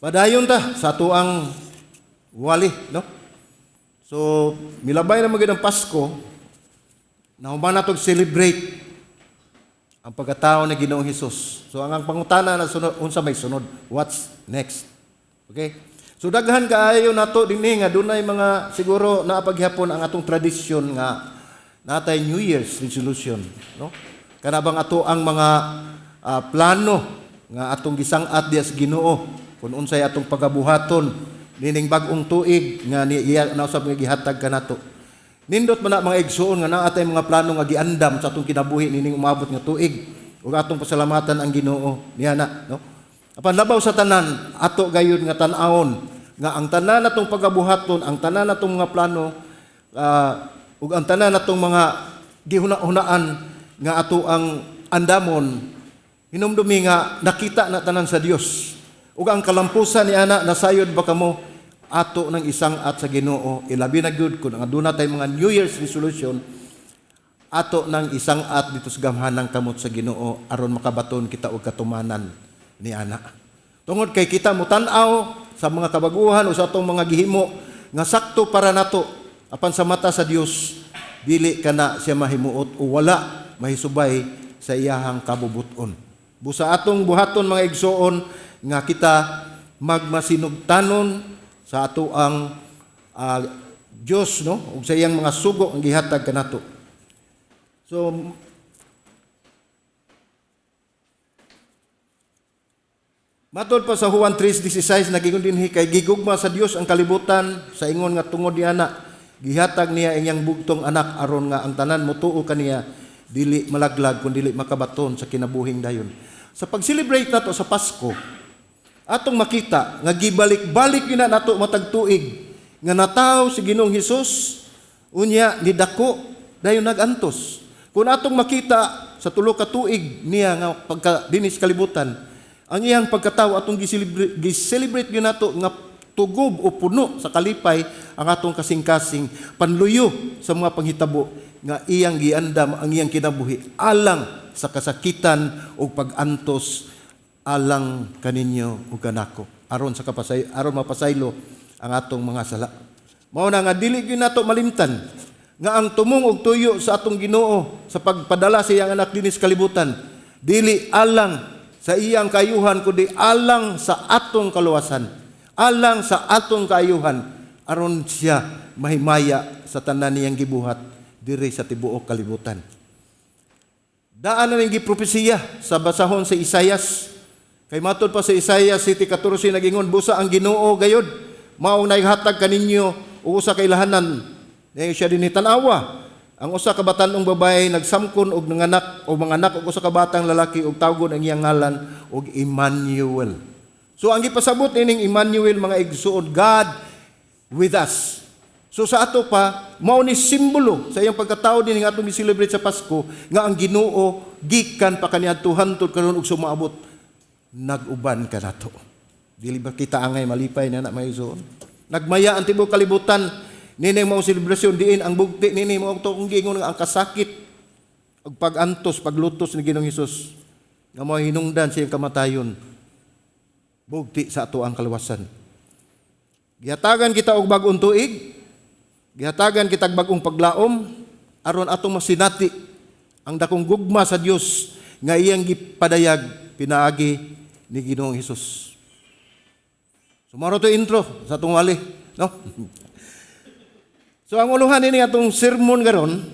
Padayon ta sa atuang wali, no? So, milabay na magandang Pasko, na humana natog celebrate ang pagkatao ni Ginoong Hesus. So, ang pangutana na sunod, unsa may sunod, what's next? Okay? So, daghan kaayo nato dinhi nga dunay mga siguro naapaghapon ang atong tradisyon nga natay New Year's resolution, no? Kanabang ato ang mga plano nga atong gisang-at diya sa Ginoo kung unsay atong pagabuhaton nining bag-ong tuig nga niya nausab nga gihatag kanato. Nindot man na mga igsuon nga naa tay mga plano nga giandam sa atong kinabuhi nining umabot nga tuig ug atong pasalamatan ang Ginoo niya na, no? Apan labaw sa tanan ato gayud nga tan-awon nga ang tanan natong pagabuhaton, ang tanan natong mga plano ug ang tanan natong mga gihuna-hunaan nga ato ang andamon hinumdumi nga nakita na tanan sa Dios. Ug ang kalampusan ni ana nasayod ba kamo ato ng isang at sa Ginoo, ilabi na gyud kun aduna tay mga New Year's resolution ato ng isang at dito sa gamhanang kamot sa Ginoo aron makabaton kita og katumanan ni ana. Tungod kay kita mutan-aw sa mga kabaguhan o sa atong mga gihimo nga sakto para nato apan sa mata sa Dios dili kana siya mahimuot o wala mahisubay sa iyahang kabubuton. Busa atong buhaton mga igsoon nga kita magmasinugtanon sa ato ang Dios, no? Ug sa iyang mga sugo ang gihatag kanato. So matod pa sa Juan 3:16 nagingon dinhi kay gigugma sa Dios ang kalibutan sa ingon nga tungod ni ana gihatag niya iyang bugtong anak aron nga ang tanan motuo kaniya dili malaglag kun dili makabaton sa kinabuhing dayon. Sa pag-celebrate nato sa Pasko, atong makita nga gibalik-balik gina nato matag tuig nga nataw si Ginoong Hesus unya ni dako dayon nagantos. Kung atong makita sa tulo ka tuig niya nga pagka dinis kalibutan, ang iyang pagkatawo atong gi-celebrate gyud nato nga tugob o puno sa kalipay ang atong kasing-kasing panluyo sa mga panghitabo nga iyang giandam ang iyang kinabuhi alang sa kasakitan o pag-antos alang kaninyo ug kanako aron sa aron mapasaylo ang atong mga sala. Mao na nga dili gyud nato malimtan nga ang tumong og tuyo sa atong Ginoo sa pagpadala sa iyang anak dinis kalibutan dili alang sa iyang kayuhan kundi alang sa atong kaluwasan, alang sa atong kaayuhan aron siya mahimaya sa tanan niyang gibuhat diri sa tibuok kalibutan. Daan na ning gipropesiya sa basahon sa Isaias. Kay matod pa sa Isaiah 7:14 nagingon busa ang Ginoo gayud mao naghatag kaninyo og usa ka ilahanan niya siya dinhi tan-awa ang usa ka batan-ong babaye nagsamkon og nanganak o manganak og usa ka batang lalaki og tawgon ang iyang ngalan og Emmanuel. So ang gipasabot ining Emmanuel mga igsuon, God with us. So sa ato pa mao ni simbolo sa iyang pagkatao dinhi nga atong gi-celebrate sa Pasko nga ang Ginoo gikan pa kaniadtuhan tud karon og sumaabot nag-uban ka nato. Dili ba kita angay malipay na may igsoon? Nagmaya ang tibuok kalibutan nini mao selebrasyon diin ang bugti nini mao to kung gingon nga ang kasakit ug pag-antos paglutos ni Ginoong Hesus nga mao hinungdan sa iyang kamatayon. Bugti sa ato ang kaluwasan. Gihatagan kita og bag-ong tuig, gihatagan kita og bag-ong paglaom aron atong masinati ang dakong gugma sa Dios nga iyang gipadayag pinaagi ni Ginoong Hesus. Sumaro to intro sa atong wali, no? So ang uluhan ini atong sermon garon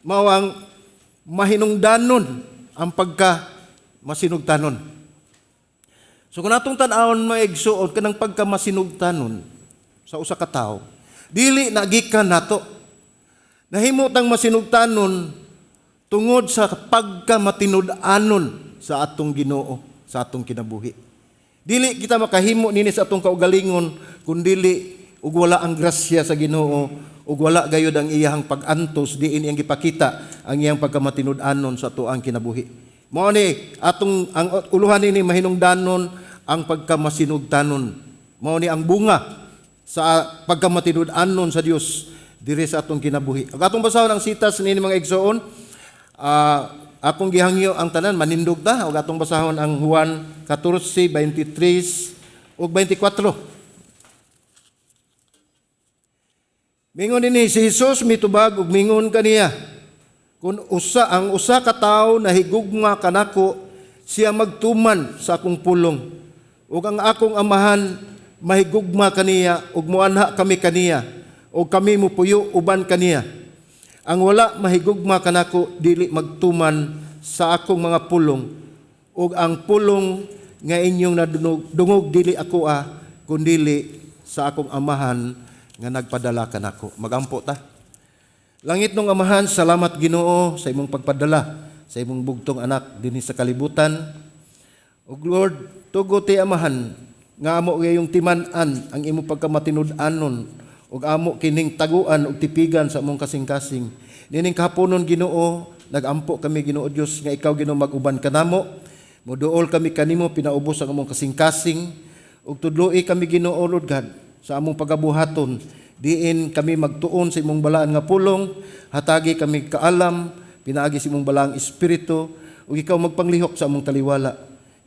mao ang mahinungdanon ang pagka masinugtanon. So kung atong tan-awon maigsuon kanang pagka masinugtanon sa usa ka tawo, dili nagikan nato. Nahimutang masinugtanon tungod sa pagka matinud-anon sa atong Ginoo, sa atong kinabuhi. Dili kita makahimo nini sa atong kaugalingon kun dili ug wala ang grasya sa Ginoo ug wala gayud ang iyang pag-antos diin iyang gipakita ang iyang pagkamatinud-anon sa ato ang kinabuhi. Mao ni atong ang uluhan ini mahinungdanon ang pagkamasinugtanon. Mao ni ang bunga sa pagkamatinud-anon sa Dios diri sa atong kinabuhi. Ug atong basahon ang sitas nini mga igsoon, akong gihangyo ang tanan manindog ta ug atong basahon ang Juan 14:23 ug 24. Mingon dinhi si Jesus mitubag ug mingon kaniya, kun ang usa ka tawo na higugma kanako, siya magtuman sa akong pulong. Ug ang akong amahan mahigugma kaniya ug moanha kami kaniya ug kami mupuyo uban kaniya. Ang wala mahigugma kanako dili magtuman sa akong mga pulong, ug ang pulong nga inyong nadungog dili ako kundili sa akong amahan nga nagpadala kanako. Magampo ta. Langit nung amahan, salamat Ginoo sa imong pagpadala sa imong bugtong anak dinhi sa kalibutan. O Lord, tugo ti amahan nga amo gayong timan-an ang imong pagkamatinud-anon ug amo kining taguan ug tipigan sa among kasing-kasing. Nining kahaponon Ginoo, nagampo kami Ginoo Dios nga ikaw Ginoo mag-uban kanamo. Moduol kami kanimo pinaubos ang among kasing-kasing ug tudloi kami Ginoo Lord God sa among pagabuhaton. Diin kami magtuon sa imong balaan nga pulong, hatagi kami kaalam, pinaagi sa imong balaang espiritu, ug ikaw magpanglihok sa among taliwala.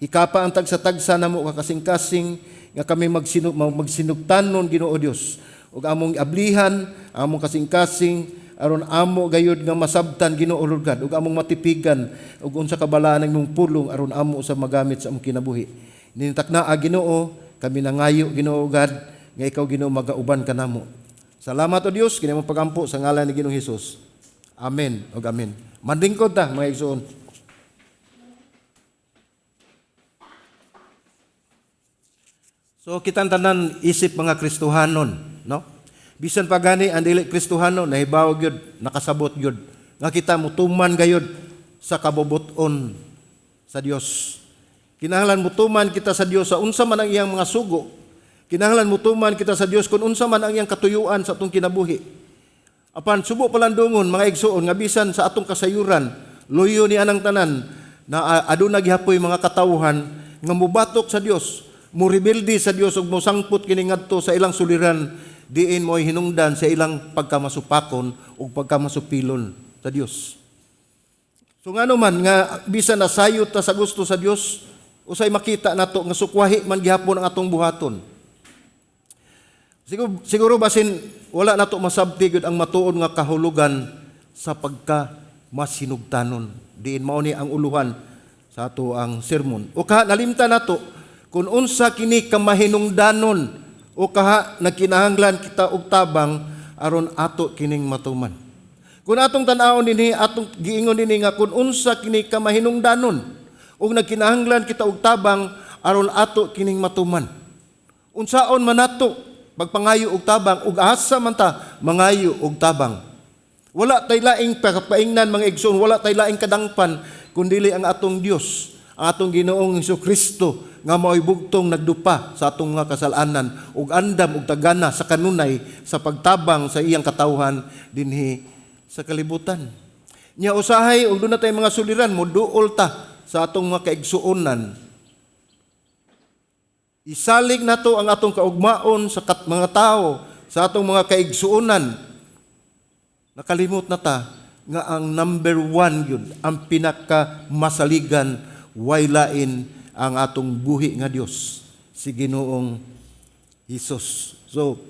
Hikapa ang tagsa-tagsa namo kasing-kasing nga kami magsinugtanon Ginoo Dios, ug among ablihan, among kasing-kasing aron amo gayud nga masabtan Ginoo Lord God, ug among matipigan ug unsa ka balaan ng imong pulong aron amo sa magamit sa among kinabuhi. Nitaknaa Ginoo, kami nangayo Ginoo God nga ikaw Ginoo magauban kanamo. Salamat o Dios kini imong pagampo sa ngalan ni Ginoong Hesus. Amen ug amen. Mandingkod ta mga igsoon. So kitang tanan isip mga Kristohanon, no? Bisan pa gani ang dili Kristohanon nahibaw gyud, nakasabot gyud nga kita mutuman gayud sa kaboboton sa Dios. Kinahanglan mutuman kita sa Dios sa unsa man ang iyang mga sugo. Kinahanglan mutuman kita sa Dios kung unsa man ang iyang katuyuan sa atong kinabuhi. Apan subo palandungon mga igsoon nga bisan sa atong kasayuran, luyo ni anang tanan na aduna gihapoy mga katawhan nga mubatok sa Dios, murebelde sa Dios ug mosangput kini ngadto sa ilang suliran, diin mo'y hinungdan sa ilang pagkamasupakon ug pagkamasupilon sa Dios. So ngano man nga bisan nasayot ta sa gusto sa Dios, usay makita nato nga sukwahi man gihapon ang atong buhaton. Siguro basin wala nato masabti gud ang matuod nga kahulugan sa pagka masinugtanon. Diin mao ni ang uluhan sa ato ang sermon. O kaha nalimta nato kung unsa kini kamahinungdanon o kaha nagkinahanglan kita og tabang aron ato kining matuman. Kung atong tan-awon dinhi atong giingon dinhi nga kung unsa kini kamahinungdanon ug nagkinahanglan kita og tabang aron ato kining matuman. Unsaon man nato pagpangayo og tabang ug asa man ta mangayo og tabang. Wala tay laing pagpaingnan mga igsoon, wala tay laing kadangpan kundi ang atong Dios, ang atong Ginoong Hesukristo nga mao'y bugtong nagdupa sa atong mga kasalanan ug andam ug tagana sa kanunay sa pagtabang sa iyang katawhan dinhi sa kalibutan. Nya usahay ug dunay tay mga suliran moduol ta sa atong mga kaigsuonan. Isalig nato ang atong kaugmaon sa mga tao, sa atong mga kaigsuonan. Nakalimot na ta nga ang number 1 yun, ang pinakamasaligan, way lain ang atong buhi nga Dios, si Ginoong Hesus. So,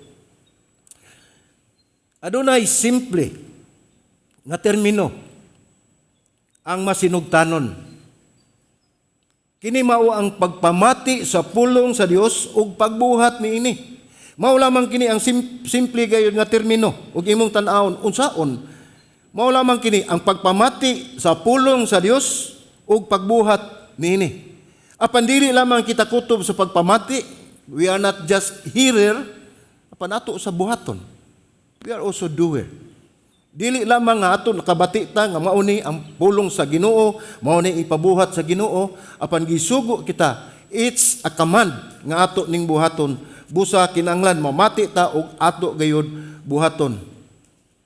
adunay simple nga termino ang masinugtanon. Kini mao ang pagpamati sa pulong sa Dios ug pagbuhat niini. Mao lamang kini ang simple gayud nga termino ug imong tan-awon unsaon. Mao lamang kini ang pagpamati sa pulong sa Dios ug pagbuhat niini. Apan dili lamang kita kutob sa pagpamati, we are not just hearer, apan ato sa buhaton. We are also doer. Dili lamang nga ato nakabati ta nga mao ni ang pulong sa Ginoo, mao ni ipabuhat sa Ginoo, apan gisugo kita, it's a command nga ato ning buhaton. Busa kinahanglan mamati ta og ato gayud buhaton.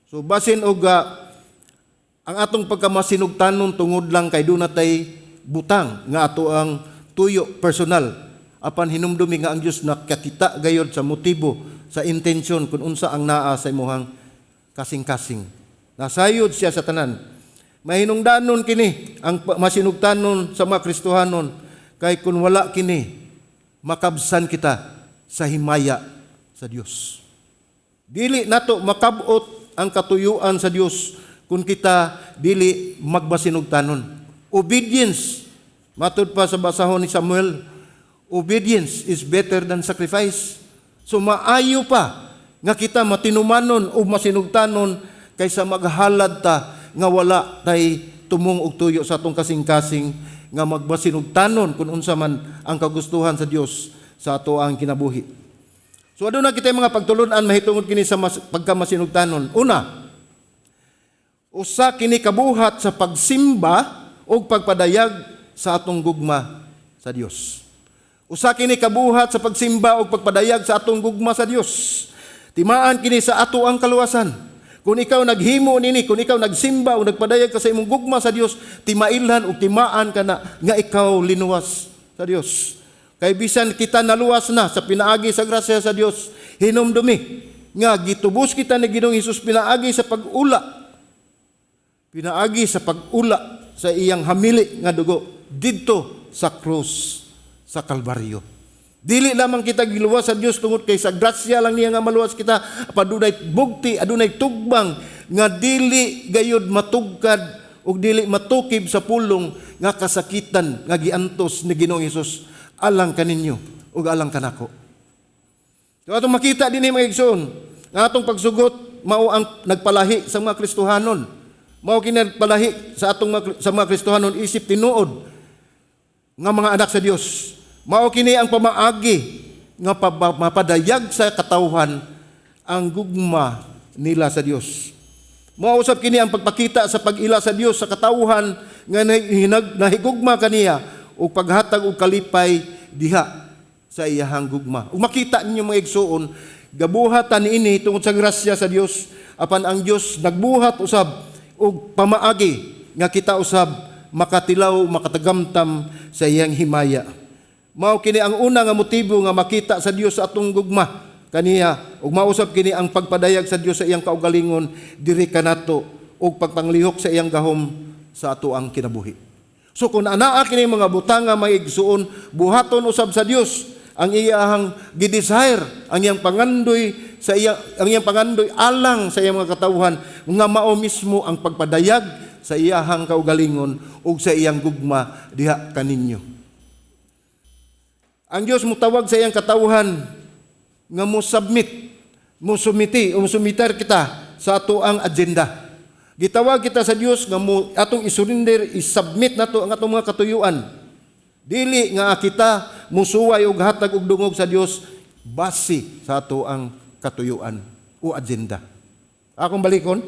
So basin og ang atong pagkamasinugtanon tungod lang kay dunay butang nga ato ang tuyo personal. Apan hinumdumi nga ang Dios nakakita gayud sa motibo, sa intensyon kung unsa ang naa sa imong kasing-kasing. Nasayod siya sa tanan. Mahinungdanon kini ang masinugtanon sa mga Kristohanon kay kung wala kini, makabsan kita sa himaya sa Dios. Dili nato makabot ang katuyuan sa Dios kung kita dili magbasinugtanon. Obedience, matud pa sa basahon ni Samuel, obedience is better than sacrifice. So maayo pa nga kita matinumanon o masinugtanon kaysa maghalad ta nga wala tay tumong og tuyo sa atong kasing-kasing nga magbasinugtanon kung unsa man ang kagustuhan sa Dios sa ato ang kinabuhi. So aduna kita mga pagtulon-an mahitungod kini sa pagkamasinugtanon. Una, usa kini kabuhat sa pagsimba o pagpadayag sa atong gugma sa Dios. Usa kini kabuhat sa pagsimba o pagpadayag sa atong gugma sa Dios. Timaan kini sa ato ang kaluwasan. Kung ikaw naghimo nini, kung ikaw nagsimba o nagpadayag ka sa imong gugma sa Dios, timailhan o timaan ka na nga ikaw linuwas sa Dios. Kay bisan kita naluwas na sa pinaagi sa grasya sa Dios, hinumdumi nga gitubos kita ni Ginoong Hesus pinaagi sa pag-ula. Pinaagi sa pag-ula sa iyang hamili nga dugo didto sa krus sa Kalbaryo. Dili lamang kita giluwas sa Dios tungod kay sa grasya lang niya nga maluwas kita, padunay bugti, adunay tugbang nga dili gayud matugkad ug dili matukib sa pulong nga kasakitan nga giantos ni Ginoong Hesus alang kaninyo ug alang kanako. So atong makita dinhi mga igsoon, nga atong pagsugot mao ang nagpalahi sa mga Kristohanon. Mao kini nagpalahi sa atong sa mga Kristohanon isip tinuod nga mga anak sa Dios. Mao kini ang pamaagi nga mapadayag sa katawhan ang gugma nila sa Dios. Mao usab kini ang pagpakita sa pag-ila sa Dios sa katawhan nga nahigugma kaniya o paghatag og kalipay diha sa iyahang gugma. Ug makita ninyo mga igsoon, gabuhatan niini tungod sa grasya sa Dios, apan ang Dios nagbuhat usab og pamaagi nga kita usab makatilaw, makatagamtam sa iyang himaya. Mao kini ang una nga motibo nga makita sa Dios sa atong gugma kaniya, ug mausab kini ang pagpadayag sa Dios sa iyang kaugalingon diri kanato ug pagpanglihok sa iyang gahom sa ato ang kinabuhi. So kung anaa kini mga butanga mga igsuon, buhaton usab sa Dios ang iyang gidesire, ang iyang pangandoy sa ang iyang pangandoy alang sa iyang mga katawhan nga mao mismo ang pagpadayag sa iyang kaugalingon ug sa iyang gugma diha kaninyo. Ang Dios mutawag sa iyang katawhan nga musumiti o musumitar kita sa ato ang agenda. Gitawag kita sa Dios nga atong isurrender, isubmit nato ang atong mga katuyuan. Dili nga kita musuway og hatag og dungog sa Dios base sa ato ang katuyuan o agenda. Akong balikon.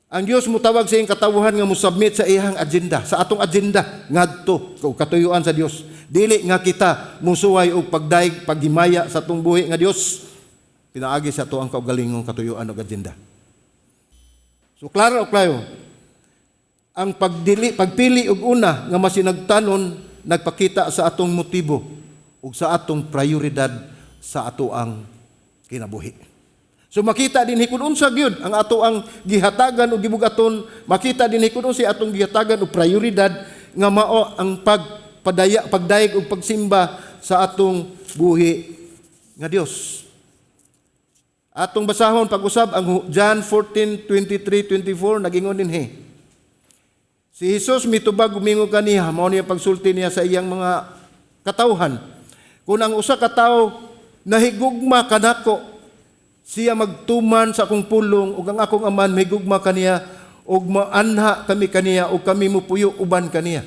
Ang Dios mutawag sa iyang katawhan nga musubmit sa iyang agenda, sa atong agenda ngadto o katuyuan sa Dios. Dili nga kita musuway og pagdaig, paghimaya sa atong buhi nga Dios. Pinaagi sa ato ang kaugalingong katuyuan o agenda. So klaro, ang pagpili og una nga masinagtanon nagpakita sa atong motibo ug sa atong prioridad sa ato ang kinabuhi. So makita dinhi kun unsa gyud ang ato ang gihatagan o gibugaton, makita dinhi kun unsa atong gihatagan og prioridad nga mao ang pagdayeg ug pagsimba sa atong buhi nga Dios. Atong basahon pag-usab ang John 14:23-24 nagingon dinhi. Si Jesus mitubag gumingon kaniya, mao niya pagsulti niya sa iyang mga katawhan. Kung ang usa ka tawo nahigugma kanako, siya magtuman sa akong pulong ug ang akong aman mahigugma kaniya ug maanha kami kaniya ug kami mupuyo uban kaniya.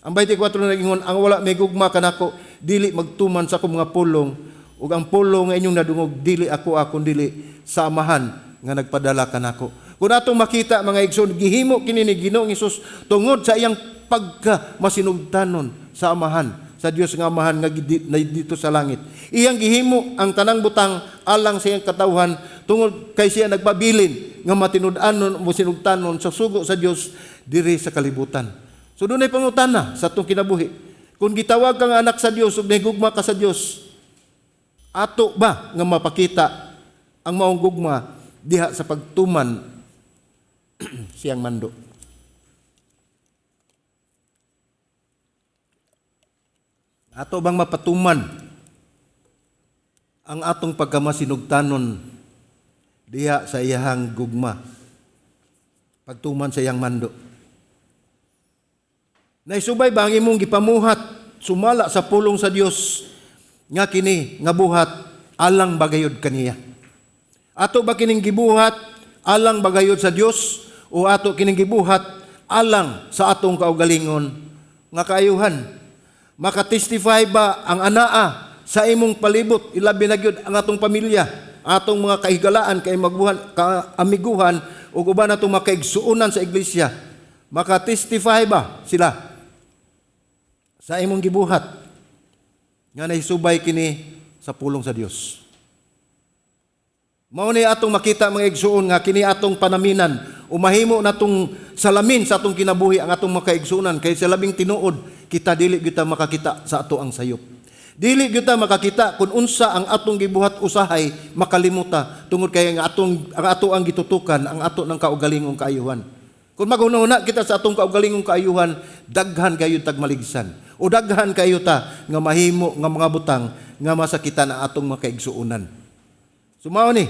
Ang 24 nagingon, ang wala mahigugma kanako dili magtuman sa akong mga pulong ug ang pulong nga inyong nadungog dili ako dili samahan nga nagpadala kanako. Kung atong makita mga igsoon, gihimo kini ni Ginoong Hesus tungod sa iyang pagkamasinugtanon sa amahan sa Dios nga amahan nga dito sa langit. Iyang gihimo ang tanang butang alang sa iyang katawhan tungod kay siya nagpabilin nga matinud-anon o sinugtanon sa sugo sa Dios diri sa kalibutan. So dunay pangutana sa atong kinabuhi. Kung gitawag ka nga anak sa Dios ug nahigugma ka sa Dios, ato ba nga mapakita ang maong gugma diha sa pagtuman siyang mando? Ato bang mapatuman ang atong pagkamasinugtanon diha sa iyahang gugma, pagtuman sa iyang mando? Naisubay ba ang imong gipamuhat sumala sa pulong sa Dios nga kini nga buhat alang bagayod kaniya? Ato ba kining gibuhat alang bagayod sa Dios o ato kining gibuhat alang sa atong kaugalingon nga kaayuhan? Makatestify ba ang anaa sa imong palibot, ilabi na gyud ang atong pamilya, atong mga kahigalaan kay magbuhan, kaamiguhan ug uban atong makaigsuonan sa iglesia? Makatestify ba sila sa imong gibuhat nga nahisubay kini sa pulong sa Dios? Mao ni atong makita mga igsuon nga kini atong panaminan o mahimo natong salamin sa atong kinabuhi ang atong makaigsuonan, kay sa labing tinuod kita dili gyud ta makakita sa ato ang sayop. Dili gyud ta makakita kung unsa ang atong gibuhat usahay makalimuta tungod kay ang ato ang gitutukan ang ato ng kaugalingong kaayuhan. Kung maghuna-huna kita sa atong kaugalingong kaayuhan, daghan kayo tag maligsan o daghan kayo ta nga mahimo nga mga butang nga masakitan ang atong makaigsuonan. Sumao ni,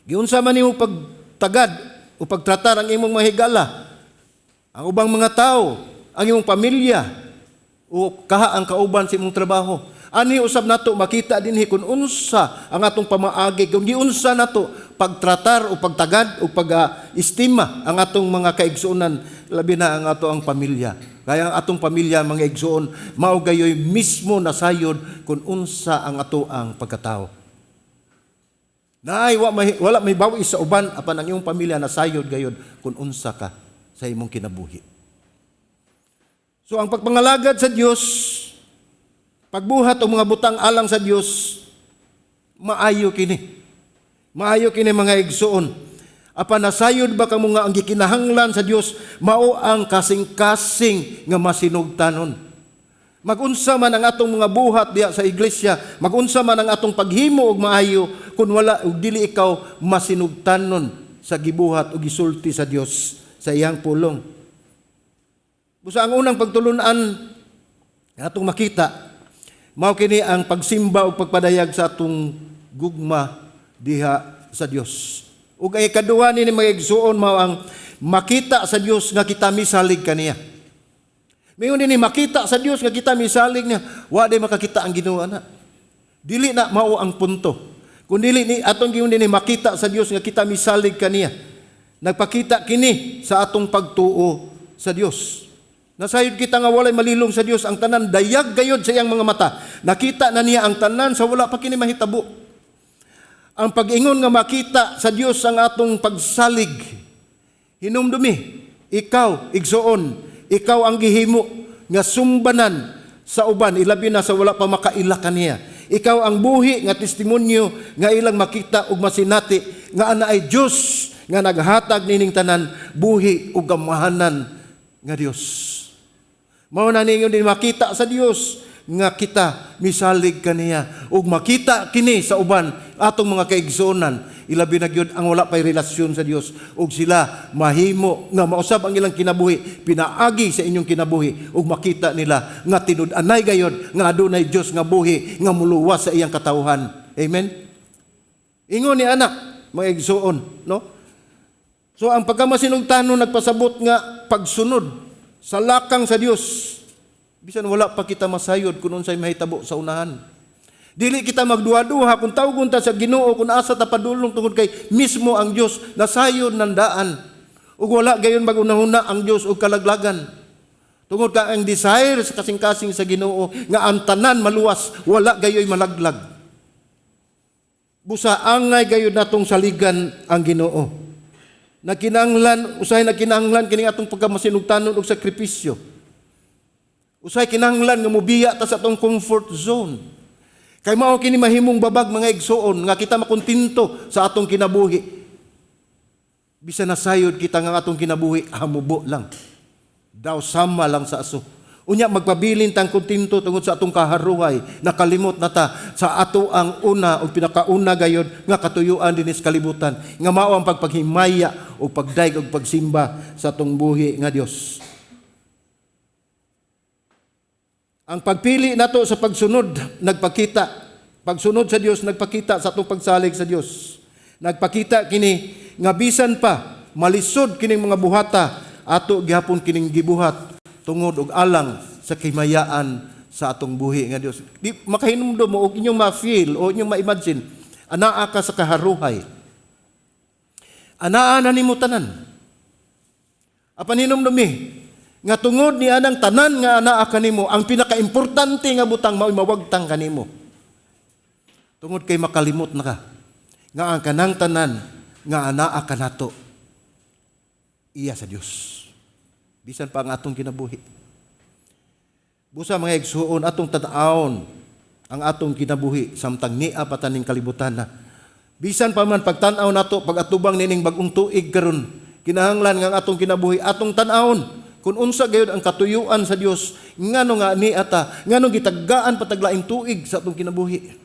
giunsa man nimo pagtagad o pagtratar ang imong mahigala, ang ubang mga tao, ang imong pamilya, o kaha ang kauban sa imong trabaho. Ani usab nato makita dinhi kung unsa ang atong pamaagi, kung giunsa nato pagtratar o pagtagad o pag-estima ang atong mga kaigsuonan, labi na ang ato ang pamilya. Kaya ang atong pamilya, mga igsuon, mao gayoy mismo nasayod kung unsa ang ato ang pagkatao. Naay wala may bawi sa uban apan ang iyong pamilya nasayod gayud kung unsa ka sa imong kinabuhi. So ang pagpangalagad sa Dios, pagbuhat o mga butang alang sa Dios, maayo kini. Maayo kini mga igsuon. Apan nasayod ba kamo nga ang gikinahanglan sa Dios mao ang kasing-kasing nga masinugtanon? Magunsa man ang atong mga buhat diya sa iglesia, magunsa man ang atong paghimo og maayo kun wala ug dili ikaw masinugtanon sa gibuhat ug gisulti sa Dios sa iyang pulong. Busa ang unang pagtulunan atong makita mao kini ang pagsimba ug pagpadayag sa atong gugma diha sa Dios. Ug ay kaduha ni mga igsuon mao ang makita sa Dios nga kita misalig kaniya. Mayon din makita sa Dios nga kita misalig niya, wa day makakita ang Ginoo ana. Dili na mao ang punto. Kun dili ni atong giun din makita sa Dios nga kita misalig kaniya. Nagpakita kini sa atong pagtuo sa Dios. Nasayod kita nga walay malilong sa Dios, ang tanan dayag gayod sa iyang mga mata. Nakita na niya ang tanan sa wala pa kini mahitabo. Ang pag-ingon nga makita sa Dios ang atong pagsalig. Hinumdumi, ikaw igsuon, ikaw ang gihimo nga sumbanan sa uban, ilabi na sa wala pa makaila kaniya. Ikaw ang buhi nga testimonyo nga ilang makita ug masinati nga ana ay Dios nga naghatag nining tanan, buhi ug gamahanan nga Dios. Mao na ninyo din makita sa Dios nga kita misalig kaniya ug makita kini sa uban atong mga kaigsuonan, ilabi na gyud ang wala pay relasyon sa Dios ug sila mahimo nga mausab ang ilang kinabuhi, pinaagi sa inyong kinabuhi ug makita nila nga tinud-anay gayud nga adunay Dios nga buhi nga muluwas sa iyang katawhan. Amen. Ingon ni anak mga igsuon, no? So ang pagkamasinugtanon nagpasabot nga pagsunod sa lakang sa Dios. Bisan wala pa kita masayod kung unsay mahitabo sa unahan. Dili kita magduha-duha kung tawgon ta sa Ginoo kung asa ta padulong tungod kay mismo ang Dios nasayod ng daan. Ug wala gayon magunahuna ang Dios og kalaglagan. Tungod ka ang desire sa kasing-kasing sa Ginoo nga ang tanan maluwas, wala gayoy malaglag. Busa angay gayon natong saligan ang Ginoo. Nakinahanglan, usahay nakinahanglan kini atong pagkamasinugtanon og sakripisyo. Usahay kinahanglan nga mobiya ta sa atong comfort zone. Kay mao kini mahimong babag mga igsuon nga kita makontinto sa atong kinabuhi. Bisan nasayod kita nga atong kinabuhi hamubo lang. Daw sama lang sa aso. Unya magpabilin tang kontinto tungod sa atong kaharuhay, nakalimot na ta sa ato ang una o pinakauna gayod nga katuyuan dinis kalibutan nga mao ang pagpaghimaya o pagdaig og pagsimba sa atong buhi nga Dios. Ang pagpili nato sa pagsunod nagpakita. Pagsunod sa Dios nagpakita sa atong pagsalig sa Dios. Nagpakita kini nga bisan pa malisod kining mga buhata ato gihapon kining gibuhat tungod og alang sa kimayaan sa atong buhi nga Dios. Di makahinumdum mo og inyong ma-feel o inyong ma-imagine anaa ka sa kaharuhay. Anaa na nimo tanan. Apan hinumdumi nga tungod ni anang tanan nga anaa kanimo ang pinakaimportante nga butang mao mawagtang kanimo. Tungod kay makalimot na ka nga ang kanang tanan nga anaa kanato iya sa Dios. Bisan pa ang atong kinabuhi. Busa mga igsuon atong tan-awon ang atong kinabuhi samtang nia pa taning kalibutan na. Bisan pa man pagtan-aw nato pag atubang nining bag-ong tuig karon kinahanglan nga ang atong kinabuhi atong tan-awon kung unsa gayud ang katuyuan sa Dios ngano nga ni ata ngano gitaggaan pataglaing tuig sa atong kinabuhi.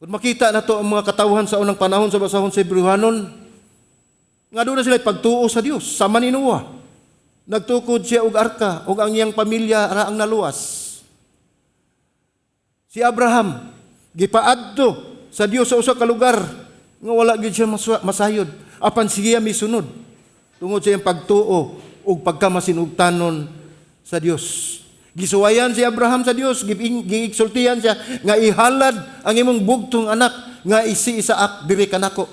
Kung makita nato ang mga katawhan sa unang panahon sa basahon sa Hebrewanon nga doon na sila pagtuo sa Dios sa maninuwa. Nagtukod siya og arka og ang iyang pamilya ra ang naluwas. Si Abraham gipaadto sa Dios sa usa ka lugar nga wala gyud siya masayod apan siya misunod tungod sa iyang pagtuo ug pagkamasinugtanon sa Dios. Gisuwayan si Abraham sa Dios, giigsultihan siya nga ihalad ang imong bugtong anak nga si Isaac diri kanako.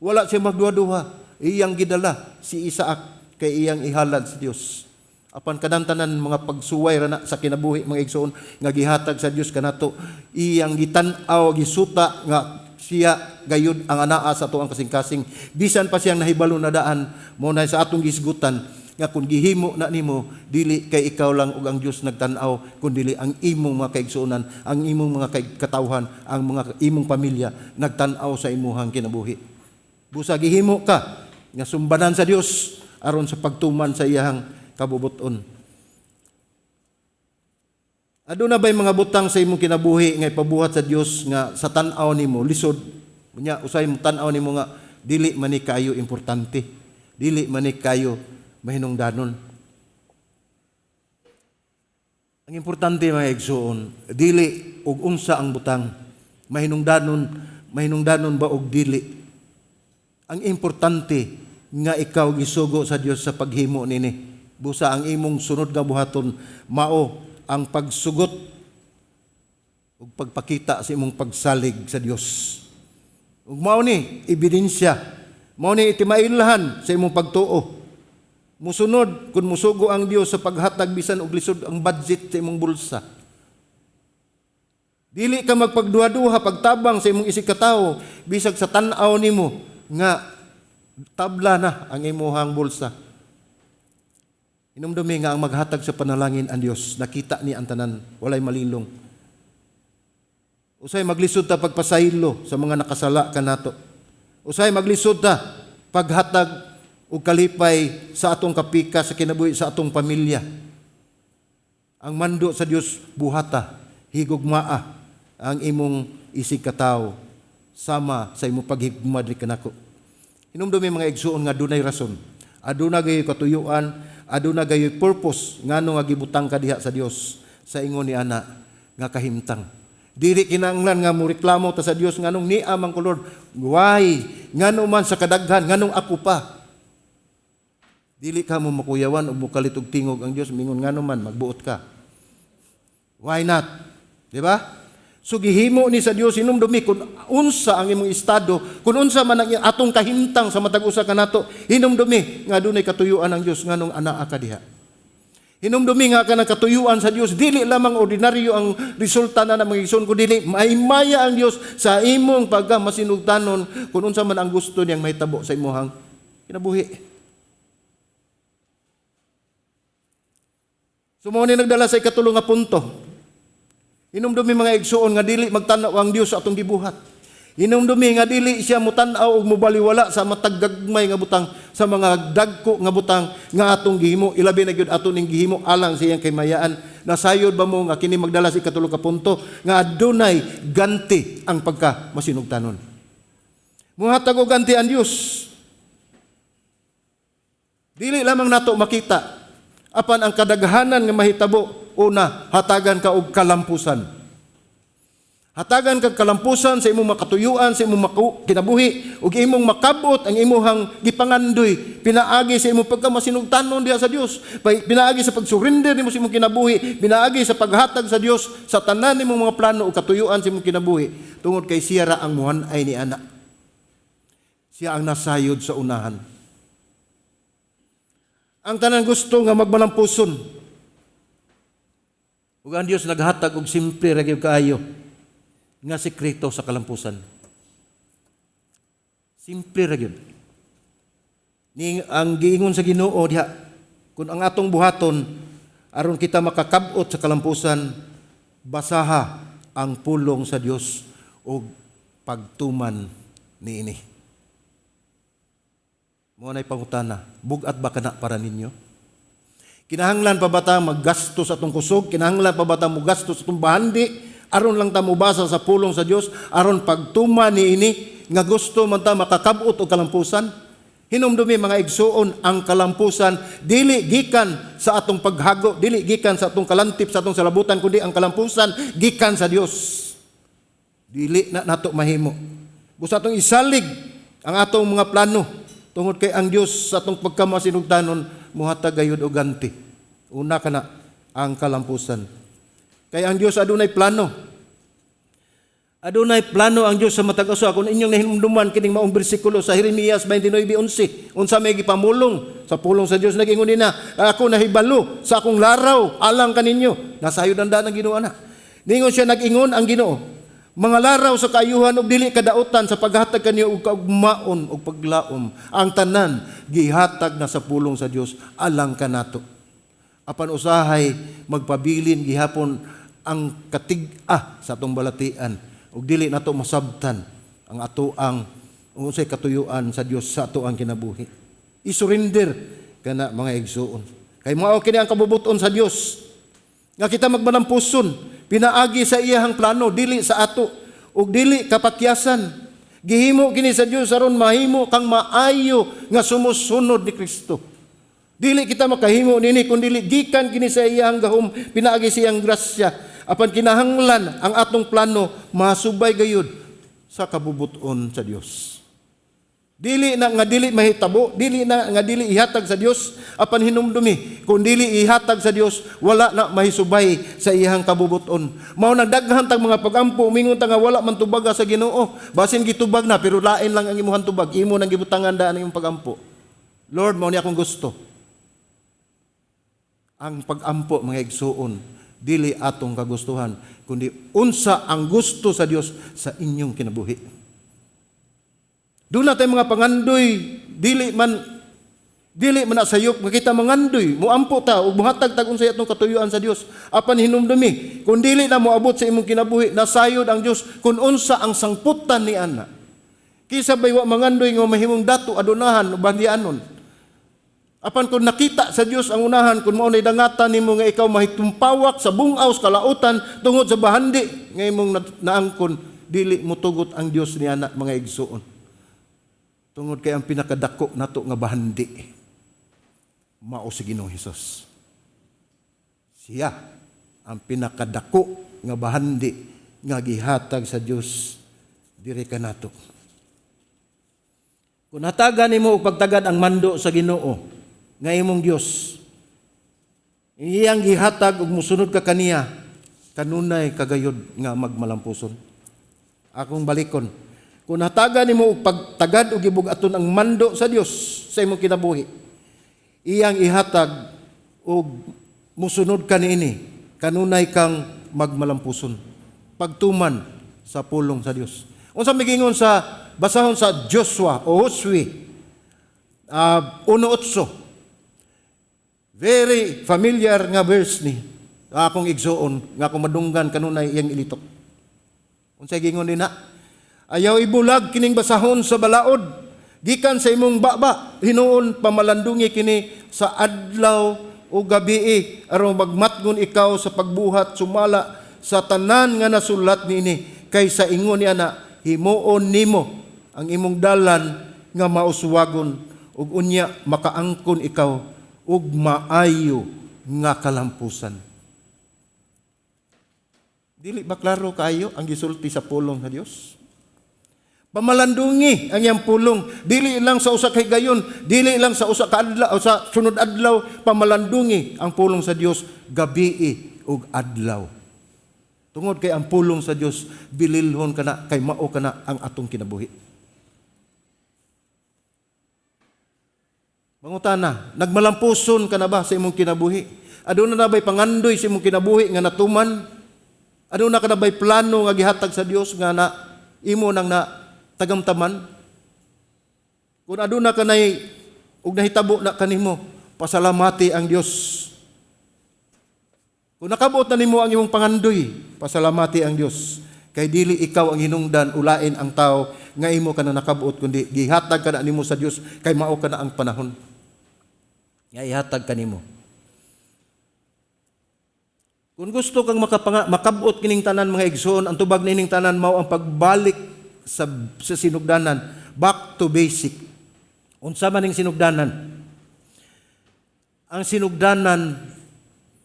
Wala siya magduha-duha, iyang gidala si Isaac kay iyang ihalad sa Dios. Apan kadamtanan mga pagsuway ra na sa kinabuhi mga igsoon nga gihatag sa Dios kanato, iyang gitan-aw gisuta nga siya gayud ang anaa sa tuang kasing-kasing bisan pa siyang nahibalo na daan mo na sa atong gisgutan nga kung gihimo na nimo dili kay ikaw lang ug ang Dios nagtan-aw kundi ang imong mga kaigsuonan, ang imong mga katawhan, ang mga imong pamilya nagtan-aw sa imuhang kinabuhi. Busa gihimo ka nga sumbanan sa Dios aron sa pagtuman sa iyang kabubuton. Aduna ba'y mga butang sa imong kinabuhi nga ipabuhat sa Dios nga sa tan-aw nimo lisod? Unya usay mo tan-aw nimo nga dili man ni kayo importante, dili man ni kayo mahinungdanon. Ang importante mga igsoon, dili og unsa ang butang, mahinungdanon ba og dili. Ang importante nga ikaw gisugo sa Dios sa paghimo nini. Busa ang imong sunod nga buhaton mao ang pagsugot ug pagpakita sa imong pagsalig sa Dios. Ug mao ni ebidensya, mao ni itimailhan sa imong pagtuo. Musunod kung musugo ang Dios sa paghatag bisan og lisod ang budget sa imong bulsa. Dili ka magpagduha-duha pagtabang sa imong isig ka tawo bisag sa tan-aw nimo nga tabla na ang imong bulsa. Inumdumi nga ang maghatag sa panalangin ang Dios, nakita ni ang tanan, walay malilong. Usay maglisod ta pagpasaylo sa mga nakasala kanato. Usay maglisod ta paghatag ug kalipay sa atong kapika sa kinabuhi sa atong pamilya. Ang mando sa Dios buhata, higugmaa ang imong isig katawo sama sa imong paghigugma diri kanako. Hinumdumi mga igsuon nga dunay rason, aduna gayoy katuyuan, aduna gayoy purpose ngano nga gibutang ka diha sa Dios sa ingon ni ana nga kahimtang. Dili kinahanglan nga mo reklamo ta sa Dios nganong niya man ko Lord, why ngano man sa kadaghan nganong ako pa. Dili ka mo makuyawan o mukalit og tingog ang Dios mingon ngano man magbuot ka. Why not? Di ba? So gihimo ni sa Dios hinumdumi kun unsa ang imong estado, kun unsa man ang atong kahimtang sa matag usa kanato, hinumdumi nga dunay katuyuan ang Dios nganong anaa ka diha. Hinumdumi nga kanang katuyuan sa Dios dili lamang ordinaryo ang resulta na mga igsoon kundi maimaya ang Dios sa imong pagkamasinugtanon kun unsa man ang gusto niyang mahitabo sa imong kinabuhi. So mao ni nagdala sa ikatulong nga punto. Hinumdumi mga igsuon nga dili magtan-aw ang Dios sa atong gibuhat. Hinumdumi nga dili siya mutan-aw ug mobaliwala sa matag gagmay nga butang sa mga dagko nga butang nga atong gihimo, ilabi na gyud ato ning gihimo alang sa iyang kahimayaan. Nasayod ba mo nga kini magdala sa ikatulong ka punto nga adunay ganti ang pagka masinugtanon. Muhatag og ganti ang Dios. Dili lamang nato makita Apan ang kadaghanan nga mahitabo, una, hatagan ka og kalampusan. Hatagan kag kalampusan sa imong makatuyuan, sa imong kinabuhi, ug imong makabot ang imong gipangandoy, pinaagi sa imong pagkamasinugtanon diha sa Dios, pinaagi sa pagsurrender nimo sa imong kinabuhi, pinaagi sa paghatag sa Dios sa tanan nimong mga plano ug katuyuan sa imong kinabuhi, tungod kay siya ra ang muhan-ay ni ana. Siya ang nasayod sa unahan. Ang tanan gusto nga magmalampuson. Ug ang Dios naghatag og simple ra gyud kaayo nga sekreto sa kalampusan. Simple ra gyud. Ning ang giingon sa Ginoo diha, kun ang atong buhaton aron kita makakab-ot sa kalampusan, basaha ang pulong sa Dios ug pagtuman niini. Mo nay pangutana, bugat ba kana para ninyo? Kinahanglan pa ba ta maggastos atong kusog? Kinahanglan pa ba ta mogastos atong bahandi? Aron lang ta mobasa sa pulong sa Dios, aron pagtuma niini nga gusto man ta makakab-ot og kalampusan. Hinumdumi mga igsuon, ang kalampusan dili gikan sa atong paghago, dili gikan sa atong kalantip sa atong salabutan, kundi ang kalampusan gikan sa Dios. Dili na nato mahimo. Busa atong isalig ang atong mga plano tungod kay ang Dios sa atong pagkamasinugtanon muhatag gayud og ganti. Una kana ang kalampusan. Kaya ang Diyos adunay plano. Adunay plano ang Diyos sa matag usa. Kung inyong nahinumduman kining maong bersikulo sa Jeremias 29:11, unsa may gipamulong sa pulong sa Dios nagingon nina, ako nahibalo sa akong laraw alang kaninyo. Nasayod ang daan ng Ginoo ana. Ningon siya nag-ingon ang Ginoo, mga laraw sa kaayuhan ug dili kadautan sa paghatag kaniyo og kaugmaon ug paglaom. Ang tanan gihatag na sa pulong sa Dios alang kanato. Apan usahay magpabilin gihapon ang katig-a sa atong balatian ug dili nato masabtan ang atoang unsay katuyuan sa Dios sa atoang kinabuhi. I-surrender kana mga igsuon. Kay mao kini ang kabubuton sa Dios nga kita magmalampuson, pinaagi sa iyahang plano dili sa ato ug dili kapakyasan. Gihimo kini sa Dios aron mahimo kang maayo nga sumusunod ni Kristo. Dili kita makahimo nini kun dili gikan kini sa iyang gahom, pinaagi sa iyang grasya. Apan kinahanglan ang atong plano masubay gayud sa kabubuton sa Dios. Dili na nga dili mahitabo, dili na nga dili ihatag sa Dios, apan hinumdumi kun dili ihatag sa Dios wala na mahisubay sa iyang kabubuton. Mao nagdaghan tag mga pagampo mingon ta nga wala man tubaga sa Ginoo. Basin gitubag na pero lain lang ang imuhang tubag, imo nang gibutangan daan ang imong pagampo. Lord, mao ni akong gusto. Ang pag-ampo mga igsuon, dili atong kagustuhan, kundi unsa ang gusto sa Dios sa inyong kinabuhi. Doon natin mga pangandoy, dili man nasayop, makita mangandoy, muampo ta, ug muhatag tag unsay atong katuyuan sa Dios. Apan hinumdumi, kung dili na moabot sa imong kinabuhi, nasayod ang Dios kung unsa ang sangputan ni ana. Kisa bay wa mangandoy nga mahimong dato adunahan o bandianon. Apan kung nakita sa Dios ang unahan, kung mao nay dangatan nimo nga ikaw mahitumpawak sa bungaw sa kalautan tungod sa bahandi nga imong naangkon, dili motugot ang Dios ni ana mga igsuon. Tungod kay ang pinakadako nato nga bahandi mao si Ginoong Hesus. Siya ang pinakadako nga bahandi nga gihatag sa Dios diri kanato. Kung hatagan nimo og pagtagad ang mando sa Ginoo nga imong Dios, iyang gihatag ug musunod ka kaniya, kanunay kagayod nga magmalampuson. Akong balikon, kung hatagan nimo og pagtagad ug gibugaton ang mando sa Dios sa imong kinabuhi, iyang ihatag ug musunod ka niini, kanunay kang magmalampuson. Pagtuman sa pulong sa Dios. Unsa migingon sa basahon sa Joshua o Josue 1:8. Very familiar nga verse ni akong igsuon nga akong madunggan kanunay iyang ilitok. Unsay gingon nina? Ayaw ibulag kining basahon sa balaod gikan sa imong baba, hinuon pamalandungi kini sa adlaw o gabii aron magmatgon ikaw sa pagbuhat sumala sa tanan nga nasulat niini, kay sa ingon niya na himuon nimo ang imong dalan nga mauswagon ug unya makaangkon ikaw ug maayo nga kalampusan. Dili ba klaro kayo ang gisulti sa pulong sa Dios? Pamalandungi ang iyang pulong. Dili lang sa usa ka higayon, dili lang sa usa ka adlaw o sa sunod adlaw, pamalandungi ang pulong sa Dios gabii ug adlaw. Tungod kay ang pulong sa Dios bililhon kana kay mao kana ang atong kinabuhi. Mangutana, nagmalampuson ka na ba sa imong kinabuhi? Aduna na ba'y pangandoy sa imong kinabuhi nga natuman? Aduna ka na ba'y plano nga gihatag sa Dios nga na imo nang na tagamtaman? Kung aduna ka na'y ug nahitabo na kanimo, pasalamati ang Dios. Kung nakabuot na nimo ang imong pangandoy, pasalamati ang Dios. Kay dili ikaw ang hinungdan, ulain ang tao nga imo ka na nakabuot, kundi gihatag ka na nimo sa Dios, kay mao ka na ang panahon nga ihatag ka nimo. Kung gusto kang makabuot kining tanan mga igsoon, ang tubag nining tanan mao ang pagbalik sa sinugdanan, back to basic. Unsa man ning sinugdanan? Ang sinugdanan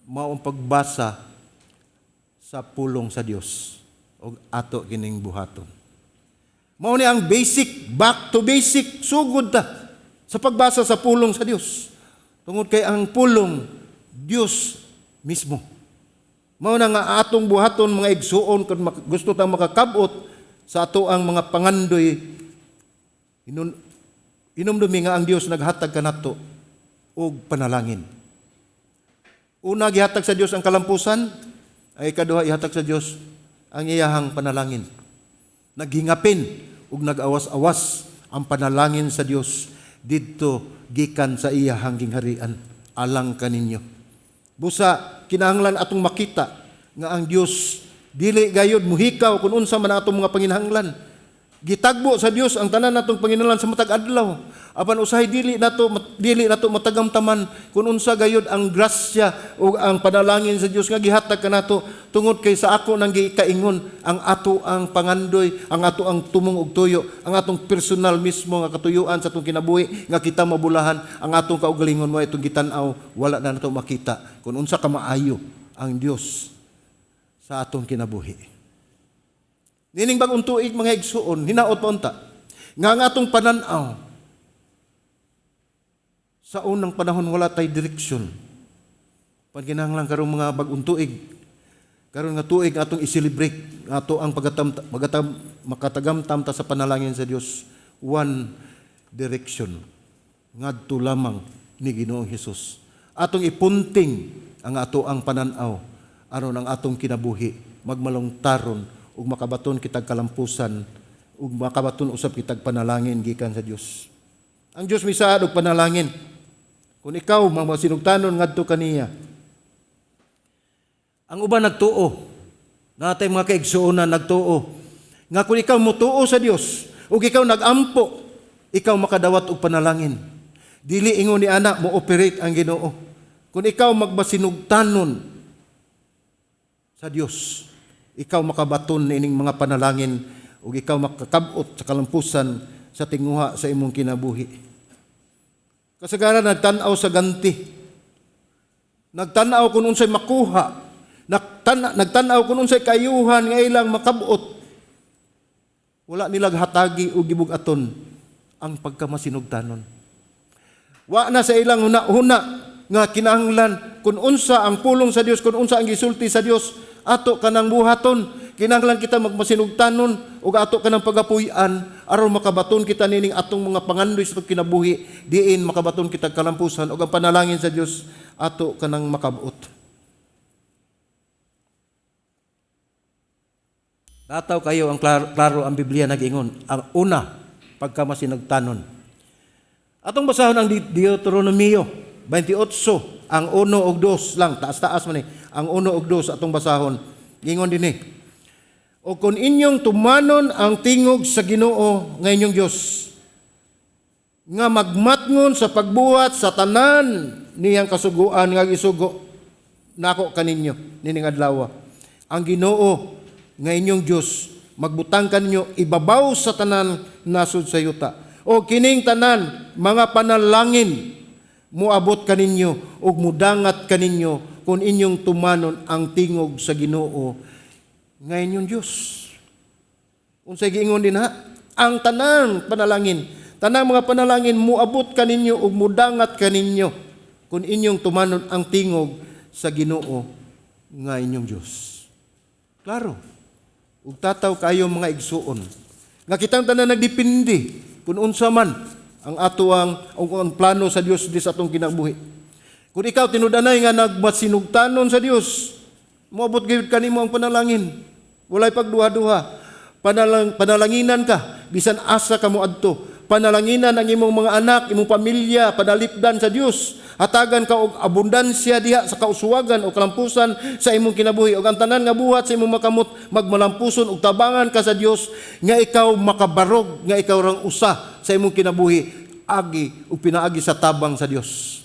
mao ang pagbasa sa pulong sa Dios o ato kining buhaton. Mao ni ang basic, back to basic, sugod ta sa pagbasa sa pulong sa Dios. Tungod kay ang pulong Dios mismo. Mao na nga atong buhaton mga igsuon kung gusto tang makakabot sa ato ang mga pangandoy, inumdumi nga ang Dios naghatag kanato og panalangin. Una gihatag sa Dios ang kalampusan, ay ikaduha ihatag sa Dios ang iyahang panalangin. Naghingapin ug nag-awas-awas ang panalangin sa Dios didto gikan sa iyahang gingharian alang kaninyo. Busa kinahanglan atong makita nga ang Dios dili gayud muhikaw kun unsa man atong mga panginahanglan. Gitagbo sa Dios ang tanan natong panginahanglan sa matag adlaw. Apan usahay dili nato matagamtaman kun unsa gayud ang grasya o ang panalangin sa Dios nga gihatag kanato tungod kay sa ako nang gikaingon ang ato ang pangandoy, ang ato ang tumong ug tuyo, ang atong personal mismo nga katuyuan sa atong kinabuhi nga kita mabulahan, ang atong kaugalingon mo itong gitan-aw wala na nato makita kun unsa ka maayo ang Dios sa atong kinabuhi. Nining bag-ong tuig mga igsuon, hinaot pa unta nga ang atong panan-aw sa unang panahon wala tay direksyon. Pagkinahanglan karong mga bag-ong tuig, karon nga tuig atong i-celebrate ato ang makatagamtam ta sa panalangin sa Dios. One direction. Ngadto lamang ni Ginoong Hesus. Atong ipunting ang ato ang pananaw aron ang atong kinabuhi magmalongtaron ug makabaton kitag kalampusan ug makabaton usab kitag panalangin gikan sa Dios. Ang Dios misaad og panalangin. Kung ikaw mga sinugtanon ngadto kaniya. Ang uban nagtuo. Natay mga kaigsuonan nagtuo. Nga kung ikaw mutuo sa Dios ug ikaw nagampo, ikaw makadawat og panalangin. Dili ingon ni ana mo operate ang Ginoo. Kung ikaw magbasinugtanon sa Dios, ikaw makabaton nining mga panalangin ug ikaw makakabot sa kalampusan sa tinguha sa imong kinabuhi. Kasagaran nagtan-aw sa ganti. Nagtan-aw kung unsay makuha. Nagtan-aw kung unsay kayuhan nga ilang makabuot. Wala nilag hatagi o gibugaton ang pagkamasinugtanon. Wa na sa ilang huna nga kinahanglan kung unsa ang pulong sa Dios, kung unsa ang gisulti sa Dios, ato kanang buhaton. Kinahanglan kita magmasinugtanon ug ato kanang pagapuy-an aron makabaton kita nining atong mga pangandoy sa kinabuhi, diin makabaton kita kalampusan ug ang panalangin sa Dios ato kanang makabuot. Dataw kayo ang klaro ang Biblia nag-ingon, ang una pagkamasinugtanon. Atong basahon ang Deuteronomio 28, ang 1 ug 2 lang, taas-taas man ang 1 ug 2 atong basahon. Gingon dinhi. O kung inyong tumanon ang tingog sa Ginoo nga inyong Dios, nga magmatngon sa pagbuhat sa tanan niyang kasuguan nga gisugo nako kaninyo nining adlaw. Ang Ginoo nga inyong Dios magbutang kaninyo ibabaw sa tanan nasud sa yuta. O kining tanan mga panalangin muabot kaninyo ug mudangat kaninyo kung inyong tumanon ang tingog sa Ginoo nga inyong Dios. Unsay giingon din ha? Ang tanang panalangin, tanang mga panalangin muabot kaninyo ug mudangat kaninyo kung inyong tumanon ang tingog sa Ginoo nga inyong Dios. Klaro. Ug tataw kayo mga igsuon. Nga kitang tanan nagdepende kung unsa man ang ato ang plano sa Dios di sa atong kinabuhi. Kung ikaw tinud-anay nga nagmasinugtanon sa Dios, moabot gyud kanimo ang panalangin. Walay pagduha-duha. Panalanginan ka bisan asa ka moadto. Panalanginan ang imong mga anak, imong pamilya, panalipdan sa Dios. Hatagan ka og abundansya diha sa kauswagan o kalampusan sa imong kinabuhi. Og ang tanan nga buhat sa imong makamot magmalampuson og tabangan ka sa Dios nga ikaw makabarog, nga ikaw rang usa sa imong kinabuhi agi o pinaagi sa tabang sa Dios.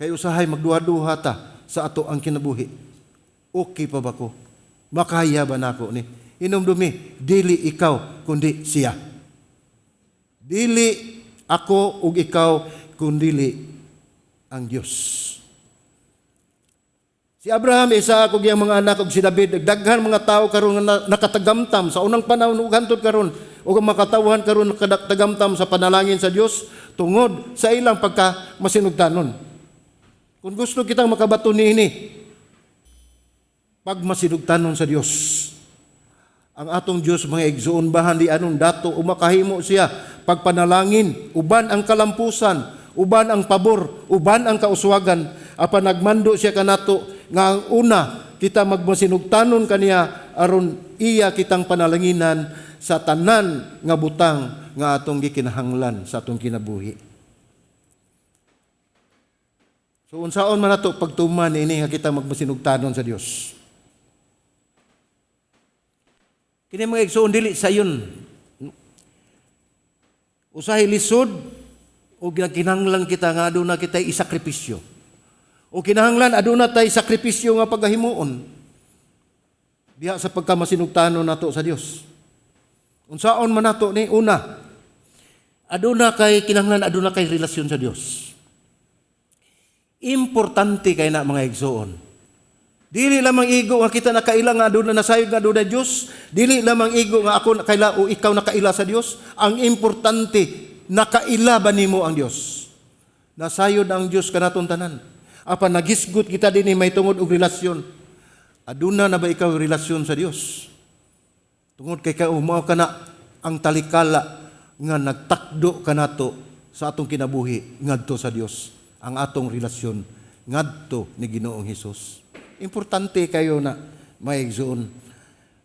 Kay usahay magduha-duha ta sa ato ang kinabuhi. Okay pa ba ko? Makaya ba nako ni? Hinumdumi, dili ikaw kundi siya. Dili ako ug ikaw kundi ang Dios. Si Abraham, Isaac ug iyang mga anak ug si David, daghan mga tao karon nga nakatagamtam sa unang panahon ug hantod karon ug makatawhan karon nakatagamtam sa panalangin sa Dios tungod sa ilang pagka masinugtanon. Kung gusto kitang makabato niini, pag masinugtanon sa Dios, ang atong Dios mga igsuon bahan di anon dato umakahimo siya pagpanalangin uban ang kalampusan, uban ang pabor, uban ang kauswagan, apan nagmando siya kanato nga ang una kita magmasinugtanon kaniya aron iya kitang panalanginan sa tanan nga butang nga atong gikinahanglan sa atong kinabuhi. So unsaon man nato pagtuman ini nga kita magmasinugtanon sa Dios? Kini mga igsoon dili sayon. Usahay lisod o kinahanglan kita nga aduna kitay isakripisyo. O kinahanglan aduna tay sakripisyo nga pagahimuon diha sa pagkamasinugtanon nato sa Dios. Unsaon man nato ni una, aduna kay kinahanglan aduna kay relasyon sa Dios. Importante kay na mga igsoon. Dili lamang igo nga kita nakaila nga aduna nasayod nga aduna Dios, dili lamang igo nga ako nakaila o ikaw nakaila sa Dios. Ang importante, nakaila ba nimo ang Dios? Nasayod ang Dios kanaton tanan. Apan nagisgot kita dinhi may tungod og relasyon. Aduna na ba ikaw relasyon sa Dios? Tungod kay ka mao kana ang talikala nga nagtakdo kanato sa atong kinabuhi ngadto sa Dios. Ang atong relasyon ngadto ni Ginoong Hesus. Importante kayo na may igsoon.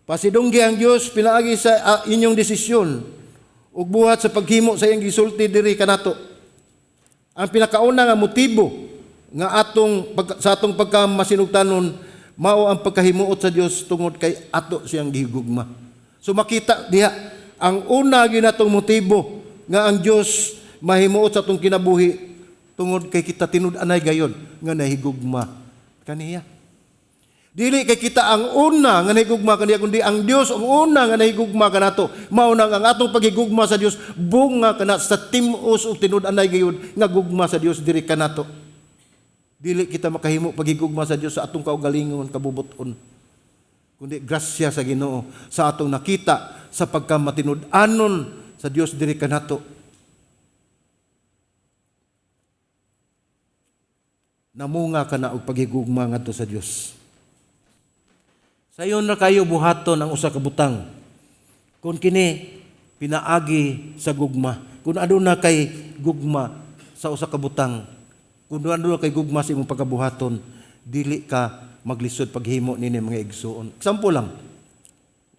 Pasidunggi ang Dios pinaagi sa inyong desisyon ug buhat sa paghimo sa iyang gisulti diri kanato. Ang pinakauna nga motibo nga sa atong pagkamasinugtanon mao ang pagkahimuot sa Dios tungod kay ato siyang gihigugma. So makita diha ang una gyud natong motibo nga ang Dios mahimuot sa atong kinabuhi tungod kay kita tinud-anay gayon nga nahigugma kaniya. Dili kay kita ang una nga nahigugma kaniya kundi ang Dios ang una nga nahigugma kanato. Mao nang ang atong paghigugma sa Dios bunga kana sa tim-os ug tinud-anay gayud nga gugma sa Dios diri kanato. Dili kita makahimo paghigugma sa Dios sa atong kaugalingon kabubuton. Kundi grasya sa Ginoo sa atong nakita sa pagkamatinud-anon sa Dios diri kanato. Namunga kana og paghigugma ngadto sa Dios. Sayon na kayo buhaton ang usa ka butang. Kung kini pinaagi sa gugma, kung aduna kay gugma sa usa ka butang, kung aduna kay gugma sa imong pagkabuhaton, dili ka maglisod paghimo nini mga igsuon. Example lang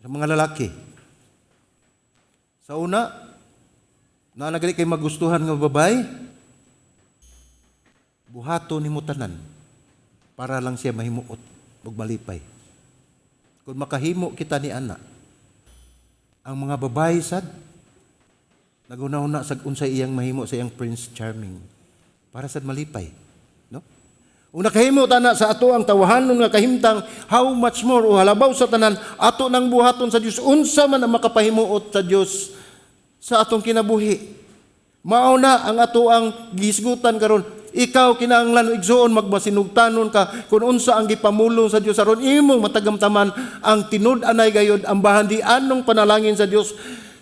sa mga lalaki. Sa una, na nagli kay magustuhan nga babay, buhaton nimo tanan para lang siya mahimuot ug malipay. Kung makahimo kita ni ana, ang mga babae sad naguna-una sa unsay iyang mahimo sa iyang Prince Charming para sad malipay, no? Ug nakahimo ta na sa ato ang tawahanon nga kahimtang how much more o halabaw sa tanan ato nang buhaton sa Dios unsa man ang makapahimuot sa Dios sa atong kinabuhi. Mao na ang ato ang gisgutan karon, ikaw kinahanglan igsuon magmasinugtanon ka kung unsa ang gipamulong sa Dios aron imong matagamtaman ang tinud-anay gayud ang bahandianong panalangin sa Dios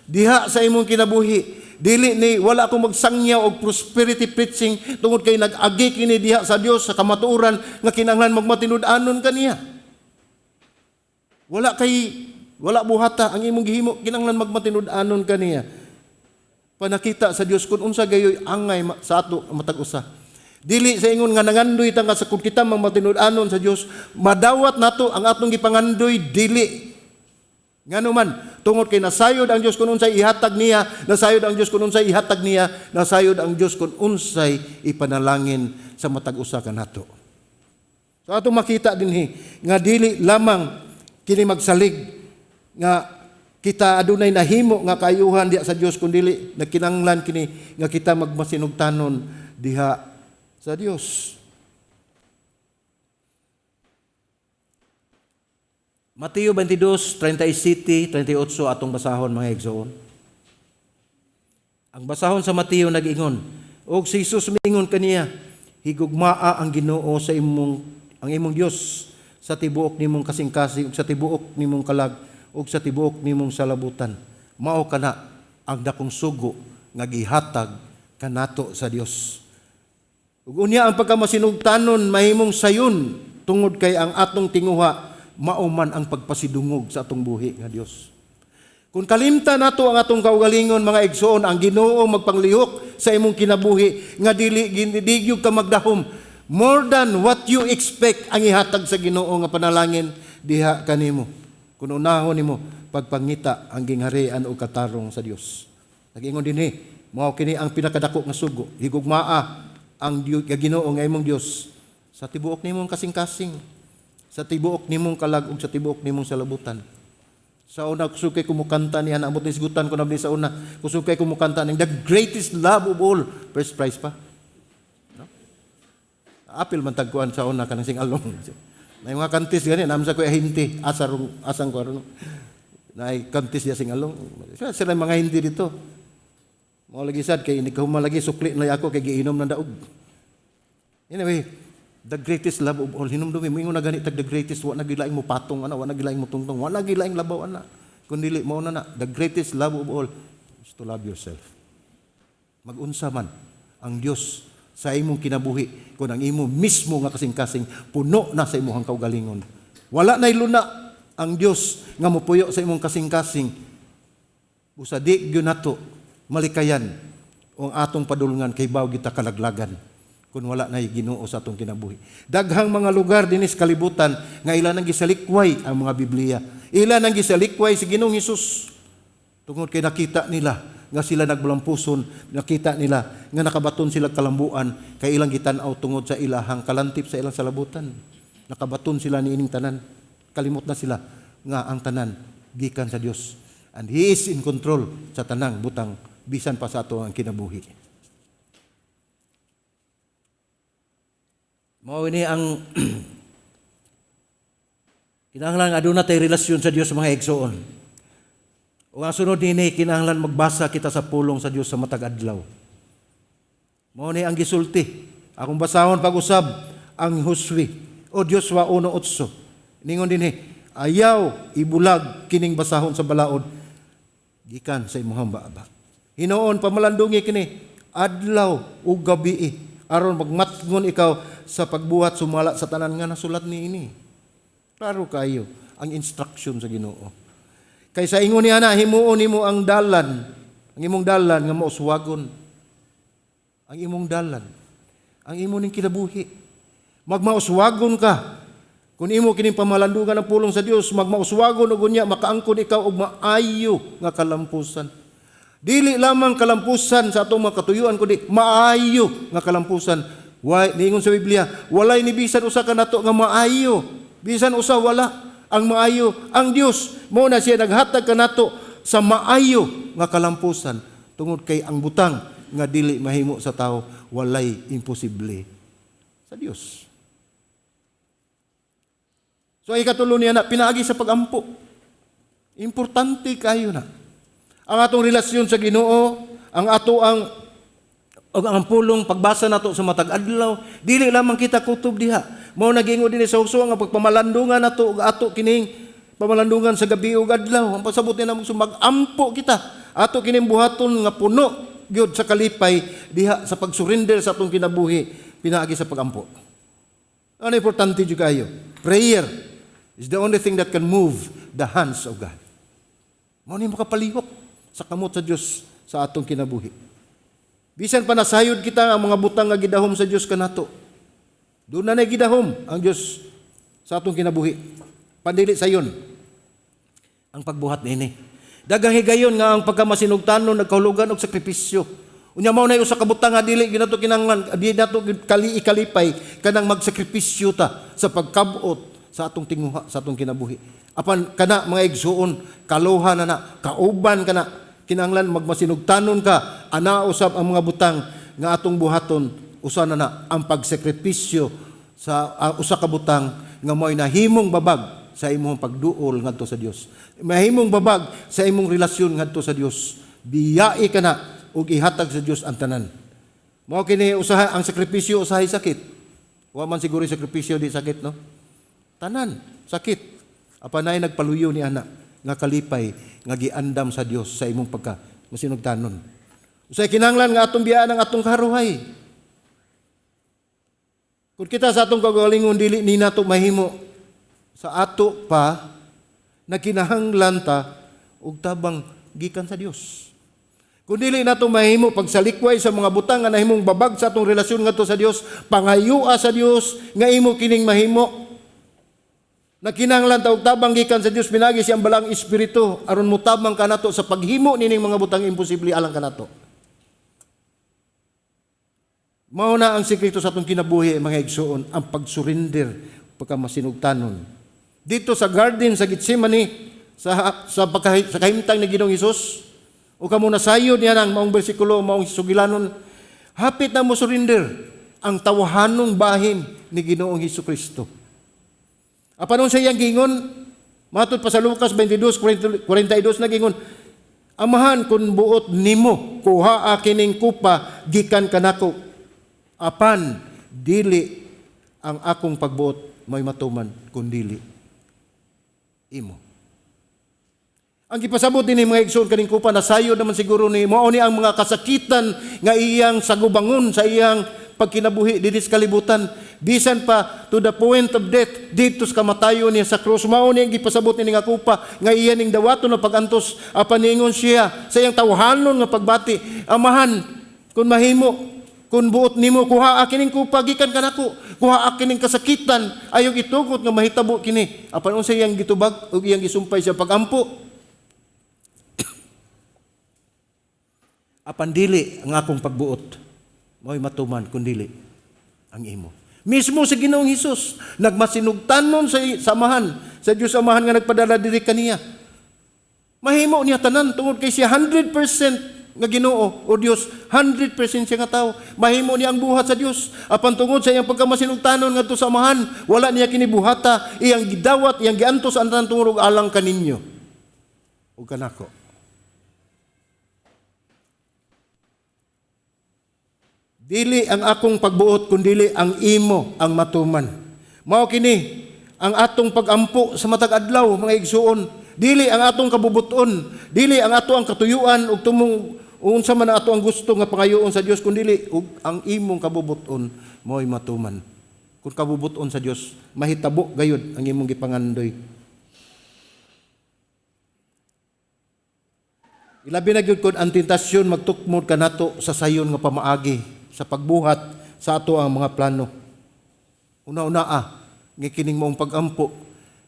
diha sa imong kinabuhi. Dili ni wala akong magsangyaw og prosperity preaching tungod kay nag-agi kini diha sa Dios sa kamatuoran nga kinahanglan magmatinud-anon kaniya. Wala buhata ang imong gihimo kinahanglan magmatinud-anon kaniya. Panakita sa Dios kung unsa gayoy angay sa ato matag usa. Dili sa ingon nga nangandoy ta nga sa kung kita magmatinud-anon sa Dios, madawat nato ang atong gipangandoy dili. Ngano man tungod kay nasayod ang Dios kun unsay ihatag niya, nasayod ang Dios kun unsay ihatag niya, nasayod ang Dios kun unsay ipanalangin sa matag usa kanato. So ato makita dinhi nga dili lamang kini magsalig nga kita adunay nahimo nga kaayuhan diha sa Dios kun dili nagkinahanglan kini nga kita magmasinugtanon diha sa Dios. Mateo 22:37, 38 atong basahon mga igsoon. Ang basahon sa Mateo nag-ingon, og si Jesus miingon kaniya, higugmaa ang Ginoo sa imong Dios sa tibuok nimong kasing-kasing ug sa tibuok nimong kalag ug sa tibuok nimong salabutan. Mao kana ang dakong sugo nga gihatag kanato sa Dios. Ug unya ang pagkamasinugtanon mahimong sayon tungod kay ang atong tinguha mauman ang pagpasidungog sa atong buhi nga Dios. Kung kalimta nato ang atong kaugalingon mga igsoon, ang Ginoo magpanglihok sa imong kinabuhi nga dili gyud ka magdahom more than what you expect ang ihatag sa Ginoo nga panalangin diha kanimo. Kung unahon nimo pagpangita ang gingharian o katarong sa Dios. Nag-ingon dinhi, mao kini ang pinakadako nga sugo, higugmaa ang Ginoo nga imong Dios sa tibuok nimong kasing-kasing, sa tibuok nimong kalag ug sa tibuok nimong salabutan. Sa una kusukay kumukanta niya na amot ni sigutan ko nabli sa una kusukay kumukanta ning the greatest love of all, first prize pa. No? Apil man tagkuan sa una kanang sing along. May mga kantis gani namsa ko hinti asang ko aron. Nay kantis ya sing along. Sila mga hindi dito. Mo lagi sad kay ini malagi sukli na ako kay giinom na daog. Anyway, the greatest love of all. Hinumdumi mo ingon na gani tag the greatest wa nagilaing mo patong ana, wa nagilaing mo tungtong, wa nagilaing labaw ana. Kun dili mao na the greatest love of all is to love yourself. Mag-unsa man ang Dios sa imong kinabuhi kun ang imo mismo nga kasing-kasing puno na sa imong kaugalingon. Wala nay luna ang Dios nga mopuyo sa imong kasing-kasing. Busa di gyud nato malikayan ang atong padulungan kay baw kita kalaglagan. Kung wala na Ginoo sa atong kinabuhi. Daghang mga lugar dinis kalibutan nga ila nang gisalikway ang mga Biblia. Ila nang gisalikway si Ginoong Hesus. Tungod kay nakita nila nga sila nagbulampuson, nakita nila nga nakabaton sila kalambuan kay ilang gitan-aw tungod sa ilahang kalantip sa ilang salabutan. Nakabaton sila niining tanan. Kalimot na sila nga ang tanan gikan sa Dios. And He is in control sa tanang butang bisan pa sa ato ang kinabuhi. Mao ini ang kinahanglan aduna tay relasyon sa Dios mga igsoon. O ang sunod nini kinahanglan magbasa kita sa pulong sa Dios sa matag adlaw. Mao ni ang gisulti. Akong basahon pag-usab ang Hosea o Joshua 1:8. Ningon dinhi, ayaw ibulag kining basahon sa balaod gikan sa imong hamba. Hinoon pamalandungi kini adlaw ug gabi aron magmatngon ikaw sa pagbuhat sumala sa tanan nga nasulat niini. Klaro kayo ang instruction sa Ginoo. Kaysa ingon niya na himuon nimo ang dalan, ang imong dalan nga mauswagon. Ang imong dalan, ang imo ning kinabuhi. Magmauswagon ka. Kung imo kining pamalandungan ng pulong sa Dios, magmauswagon ug unya makaangkon ikaw og maayo nga kalampusan. Dili lamang kalampusan sa atong mga katuyuan kundi maayo nga kalampusan. Niingon sa Biblia, walay ni bisan usa kanato nga maayo. Bisan usa wala ang maayo. Ang Dios mao na siya naghatag kanato sa maayo nga kalampusan tungod kay ang butang nga dili mahimo sa tao walay imposible sa Dios. So ikatulo niya na pinaagi sa pagampo. Importante kayo na. Ang atong relasyon sa Ginoo, ang O ang pulong pagbasa nato sa matag adlaw, dili lamang kita kutob diha. Mao nagingon dinhi sa uso nga pagpamalandungan nato ug ato kining pamalandungan sa gabi ug adlaw. Ang pasabot ni namo mag-ampo kita. Ato kining buhaton nga puno gyud sa kalipay diha sa pagsurrender sa atong kinabuhi pinaagi sa pagampo. Ano importante jud kayo? Prayer is the only thing that can move the hands of God. Mao ni makapalihok sa kamot sa Dios sa atong kinabuhi. Bisan pa nasayod kita ang mga butang nga gidahom sa Dios kanato. Doon na gidahom ang Dios sa atong kinabuhi. Pandili sayon ang pagbuhat niini. Daghang higayon nga ang pagkamasinugtanon nagkahulugan og sakripisyo. Unya mao nay usa ka butang nga dili ginato kinahanglan, di nato kalipay kanang magsakripisyo ta sa pagkabot sa atong tinguha sa atong kinabuhi. Apan kana mga igsuon, kaluha na kauban kana kinahanglan magmasinugtanon ka, ana usab ang mga butang nga atong buhaton, usa na ang pagsakripisyo sa usa ka butang nga mo'y nahimong babag sa imong pagduol ngadto sa Dios. Mahimong babag sa imong relasyon ngadto sa Dios. Biyai ka na ug ihatag sa Dios ang tanan. Mao kini usaha ang sakripisyo usahay sakit. Wa man siguro sakripisyo di sakit no. Tanan sakit. Apanay nagpaluyo ni ana nga kalipay nga giandam sa Dios sa imong pagka masinugtanon. Usay kinahanglan nga atong biyaan ang atong karuhay. Kung kita sa atong kagalingon dili ni nato mahimo sa ato pa na kinahanglan ta og tabang gikan sa Dios. Kung dili nato mahimo pagsalikway sa mga butang nga nahimong babag sa atong relasyon ngadto sa Dios, pangayua sa Dios nga imo kining mahimo. Na kinahanglan ta og tabang gikan sa Dios pinagi siyang balang espiritu aron mutabang kanato sa paghimo nining mga butang imposible alang kanato. Mao na ang sekreto sa atong kinabuhi mga igsoon, ang pagsurrender pagkamasinugtanon. Dito sa garden sa Getsemani sa kahimtang ni Ginoong Hesus o kamo nasayod niya ng maong bersikulo maong sugilanon, hapit na mo surrender ang tawahanong bahin ni Ginoong Hesukristo. Apanon sa iyang gingon, matod pa sa Lucas 22:42 na gingon, Amahan, kun buot nimo, kuha kining kupa, gikan kanako. Apan, dili ang akong pagbuot may matuman, kun dili imo. Ang gipasabot din mga igsoon kaning kupa, nasayo naman siguro ni mao ni ang mga kasakitan nga iyang sagubangon sa iyang pagkinabuhi dito sa kalibutan. Bisan pa to the point of death, dito sa kamatayon niya sa krus. Mao ni ang gipasabot ni nga kupa nga iya ning dawaton na pagantos apaningon siya sa iyang tawhanon nga pagbati. Amahan, kun mahimo, kun buot nimo, kuha kining kupa gikan kanako. Kuha kining kasakitan ayog itugot nga mahitabo kini. Apan unsa iyang gitubag ug iyang gisumpay sa pagampo. Apan dili ang akong pagbuot, mo'y matuman kundili ang imo. Mismo sa Ginoong Hesus, nagmasinugtanon sa samahan, sa Diyos Amahan nga nagpadala diri kaniya. Mahimo niya tanan, tungod kay siya 100% nga Ginoo o Dios, 100% siya nga tao. Mahimo niya ang buhat sa Dios. Apan tungod sa iyang pagkamasinugtanon ngadto sa amahan, wala niya kinibuhata, iyang gidawat, iyang giantos ang tanan tungod alang kaninyo o kanako. Dili ang akong pagbuot, kundili ang imo ang matuman. Mao kini ang atong pagampo sa matag adlaw, mga igsuon. Dili ang atong kabubuton, dili ang ato ang katuyuan ug tumong unsa man ato ang gusto nga pangayoon sa Dios, kundili ug ang imong kabubuton mo'y matuman. Kung kabubuton sa Dios, mahitabo gayud ang imong gipangandoy. Ilabi na gyud kun ang tentasyon magtukmod kanato sa sayon nga pamaagi sa pagbuhat sa ato ang mga plano. Una-una nga kining moong pagampo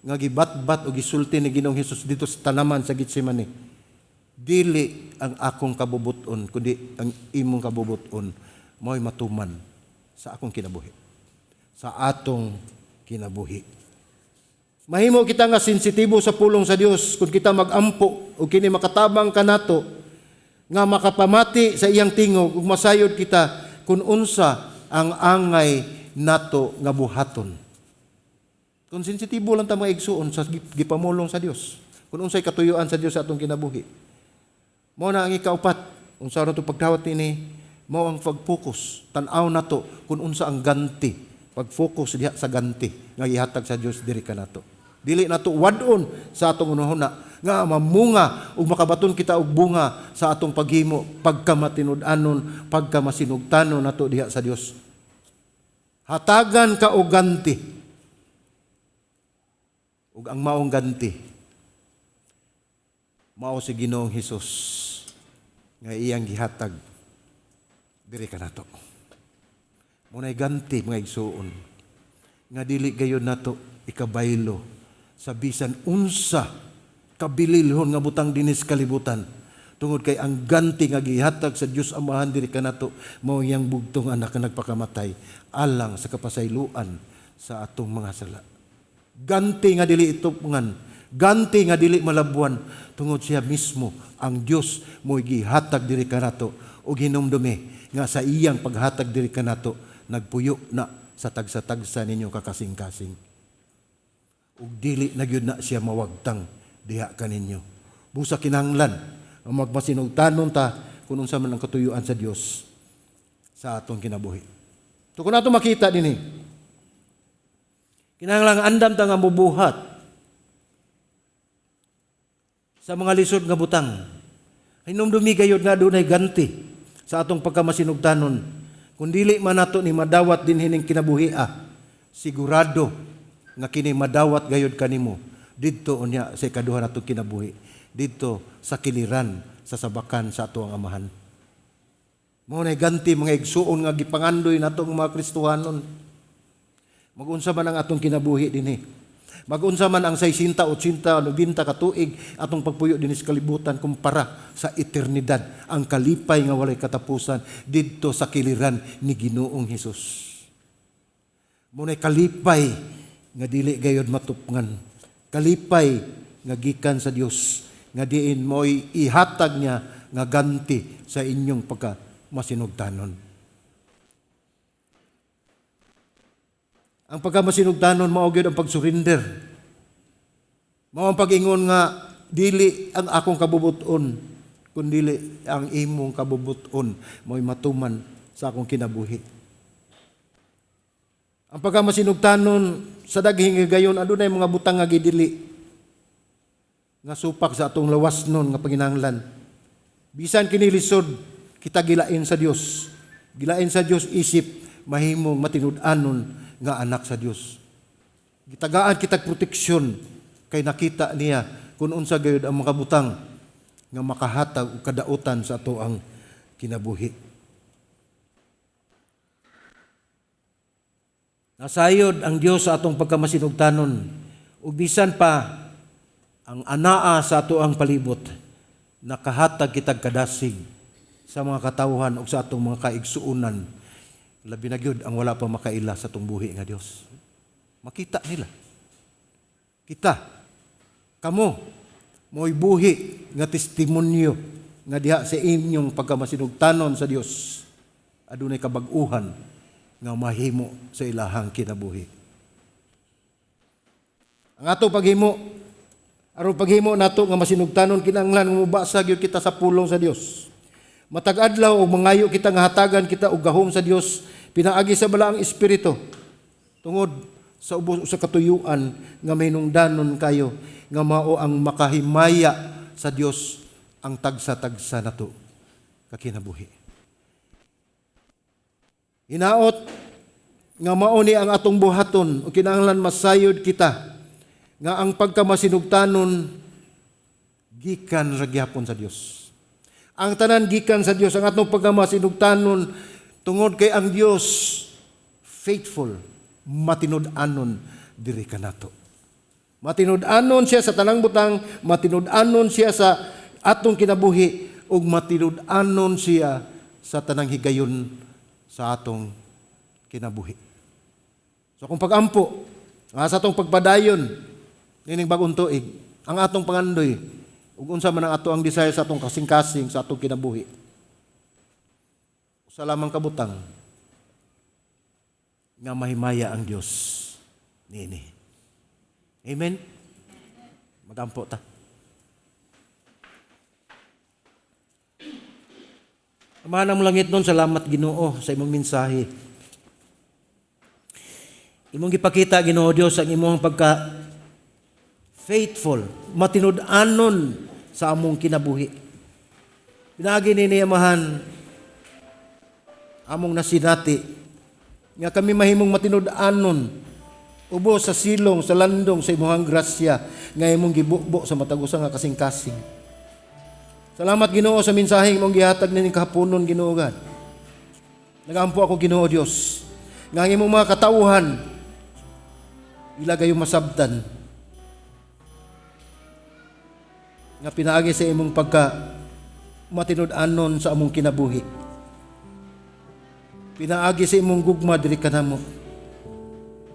nga gibat-bat o gisulti ni Ginoong Hesus dito sa tanaman sa Getsemani. Dili ang akong kabubuton, kundi ang imong kabubuton mo'y matuman sa akong kinabuhi. Sa atong kinabuhi. Mahimo kita nga sensitibo sa pulong sa Dios kung kita magampo o kini makatabang kanato nga makapamati sa iyang tingog ug masayod kita kung unsa ang angay nato nga buhaton. Kung sensitibo lang ta mga igsuon sa gipamulong sa Dios. Kung unsay katuyuan sa Dios sa atong kinabuhi. Mao na ang ikaupat, unsa ra to pagdawat ini mao ang pag-focus. Tan-aw nato kung unsa ang ganti. Pag-focus diha sa ganti nga gihatag sa Dios diri kanato. Dili nato wadon sa atong unahuna nga mamunga ug makabaton kita og bunga sa atong paghimo pagkamatinud-anon, pagkamasinugtanon nato diha sa Dios. Hatagan ka og ganti. Ug ang maong ganti mao si Ginoong Hesus nga iyang gihatag diri kanato. Munay ganti mga igsuon nga dili gayud nato ikabaylo sa bisan unsa kabililhon nga butang dinis kalibutan tungod kay ang ganti nga gihatag sa Dios Amahan diri kanato mao iyang bugtong anak nga nagpakamatay alang sa kapasayloan sa atong mga sala. Ganti nga dili itupungan, ganti nga dili malabuan tungod siya mismo ang Dios mo gihatag diri kanato ug hinumdumi nga sa iyang paghatag diri kanato nagpuyo na sa tagsa-tagsa ninyo kakasing-kasing. Ug dili na gyud na siya mawagtang diha kaninyo. Busa kinahanglan ang magmasinugtanon ta kung unsa man ang katuyuan sa Dios sa atong kinabuhi. So kung ato makita dinhi, kinahanglan andam ta nga mubuhat sa mga lisod nga butang. Hinumdumi gayud nga dunay ganti sa atong pagkamasinugtanon. Kung dili man nato ni madawat din hining kinabuhia, sigurado nga kini madawat gayud kanimo didto unya sa ikaduha natong kinabuhi, didto sa kiliran sa sabakan sa ato ang Amahan. Mao nay ganti mga igsuon nga gipangandoy natong mga Kristohanon. Mag-unsa man ang atong kinabuhi dinhi. Mag-unsa man ang 60, 80, 90 ka tuig atong pagpuyo dinhi sa kalibutan kumpara sa eternidad, ang kalipay nga walay katapusan didto sa kiliran ni Ginoong Hesus. Munay kalipay nga dili gayud matupngan. Kalipay nga gikan sa Dios nga diin mo'y ihatag niya nga ganti sa inyong pagkamasinugtanon. Ang pagkamasinugtanon mao gyud ang pagsurrender. Mao ang pag-ingon nga dili ang akong kabubuton kundi ang imong kabubuton mo'y matuman sa akong kinabuhi. Ang pagkamasinugtanon sa daghing gayon adunay mga butang nga gidili nga supak sa atong lawasnon nga panginahanglan. Bisan kini lisod kita gilain sa Dios. Gilain sa Dios isip mahimong matinud-anon nga anak sa Dios. Gitagaan kitag proteksyon kay nakita niya kung unsa gayud ang mga butang nga makahatag og kadautan sa ato ang kinabuhi. Nasayod ang Dios sa atong pagkamasinugtanon ug bisan pa ang anaa sa ato ang palibot nakahatag kitag kadasig sa mga katawhan ug sa atong mga kaigsuonan. Labi na gyud ang wala pa makaila sa atong buhi nga Dios. Makita nila. Kita, kamo, mo'y buhi nga testimonyo nga diha sa inyong pagkamasinugtanon sa Dios. Adunay kabag-uhan nga mahimo sa ilahang kinabuhi. Ang atong paghimo, aron paghimo nato nga masinugtanon kinahanglan nga mubasa gyud kita sa pulong sa Dios. Matag adlaw og mangayo kita nga hatagan kita og gahom sa Dios pinaagi sa balaang espiritu tungod sa ubos sa katuyuan nga mahinungdanon kayo nga mao ang makahimaya sa Dios ang tagsa-tagsa nato kakinabuhi. Hinaot nga mao ni ang atong buhaton o kinahanglan masayod kita nga ang pagkamasinugtanon gikan ra gyapon sa Dios. Ang tanan gikan sa Dios, ang atong pagkamasinugtanon tungod kay ang Dios faithful, matinud-anon diri kanato. Matinud-anon siya sa tanang butang, matinud-anon siya sa atong kinabuhi ug matinud-anon siya sa tanang higayon sa atong kinabuhi. So kung pagampo sa atong pagpadayon nining bag-ong tuig, ang atong pangandoy ug unsa man ang ato ang desire sa atong kasing-kasing sa atong kinabuhi. Usa lamang kabutang nga mahimaya ang Dios niini. Amen. Magampo ta. Amahan mo langit nun, salamat Ginoo sa imong mensahe. Imong gipakita Ginoo Dios ang imong pagka faithful, matinud-anon sa among kinabuhi. Pinagi ni Amahan among nasinati nga kami mahimong matinud-anon ubos sa silong, sa landong, sa imong grasya nga imong gibukbo sa matag usa nga kasing-kasing. Salamat Ginoo sa mensaheng imong gihatag nining kahaponon Ginoo God. Nagampo ako Ginoo Dios nga ang imong mga katawhan ilagay yung masabtan nga pinaagi sa imong pagka matinud-anon sa among kinabuhi. Pinaagi sa imong gugma diri kanamo.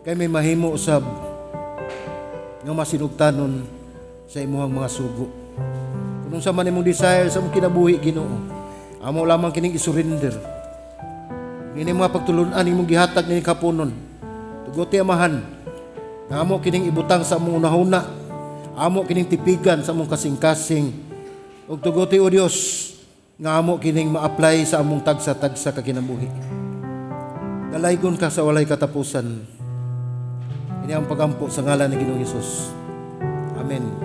Kay may mahimo usab nga masinugtanon sa imong mga sugo. Kung sa man imong desire sa imong kinabuhi Ginoo, amo lamang kining isurrender. Ngini mga pagtulun-an imong gihatag ni kapunon. Tugot Amahan, nga amo kining ibutang sa among unahuna. Amo kining tipigan sa among kasing-kasing. Ug tuguti o Dios nga amo kining ma-apply sa among tagsa-tagsa ka kinabuhi. Dalaygon ka sa walay katapusan. Ini ang pagampo sa ngalan ni Ginoong Hesus. Amen.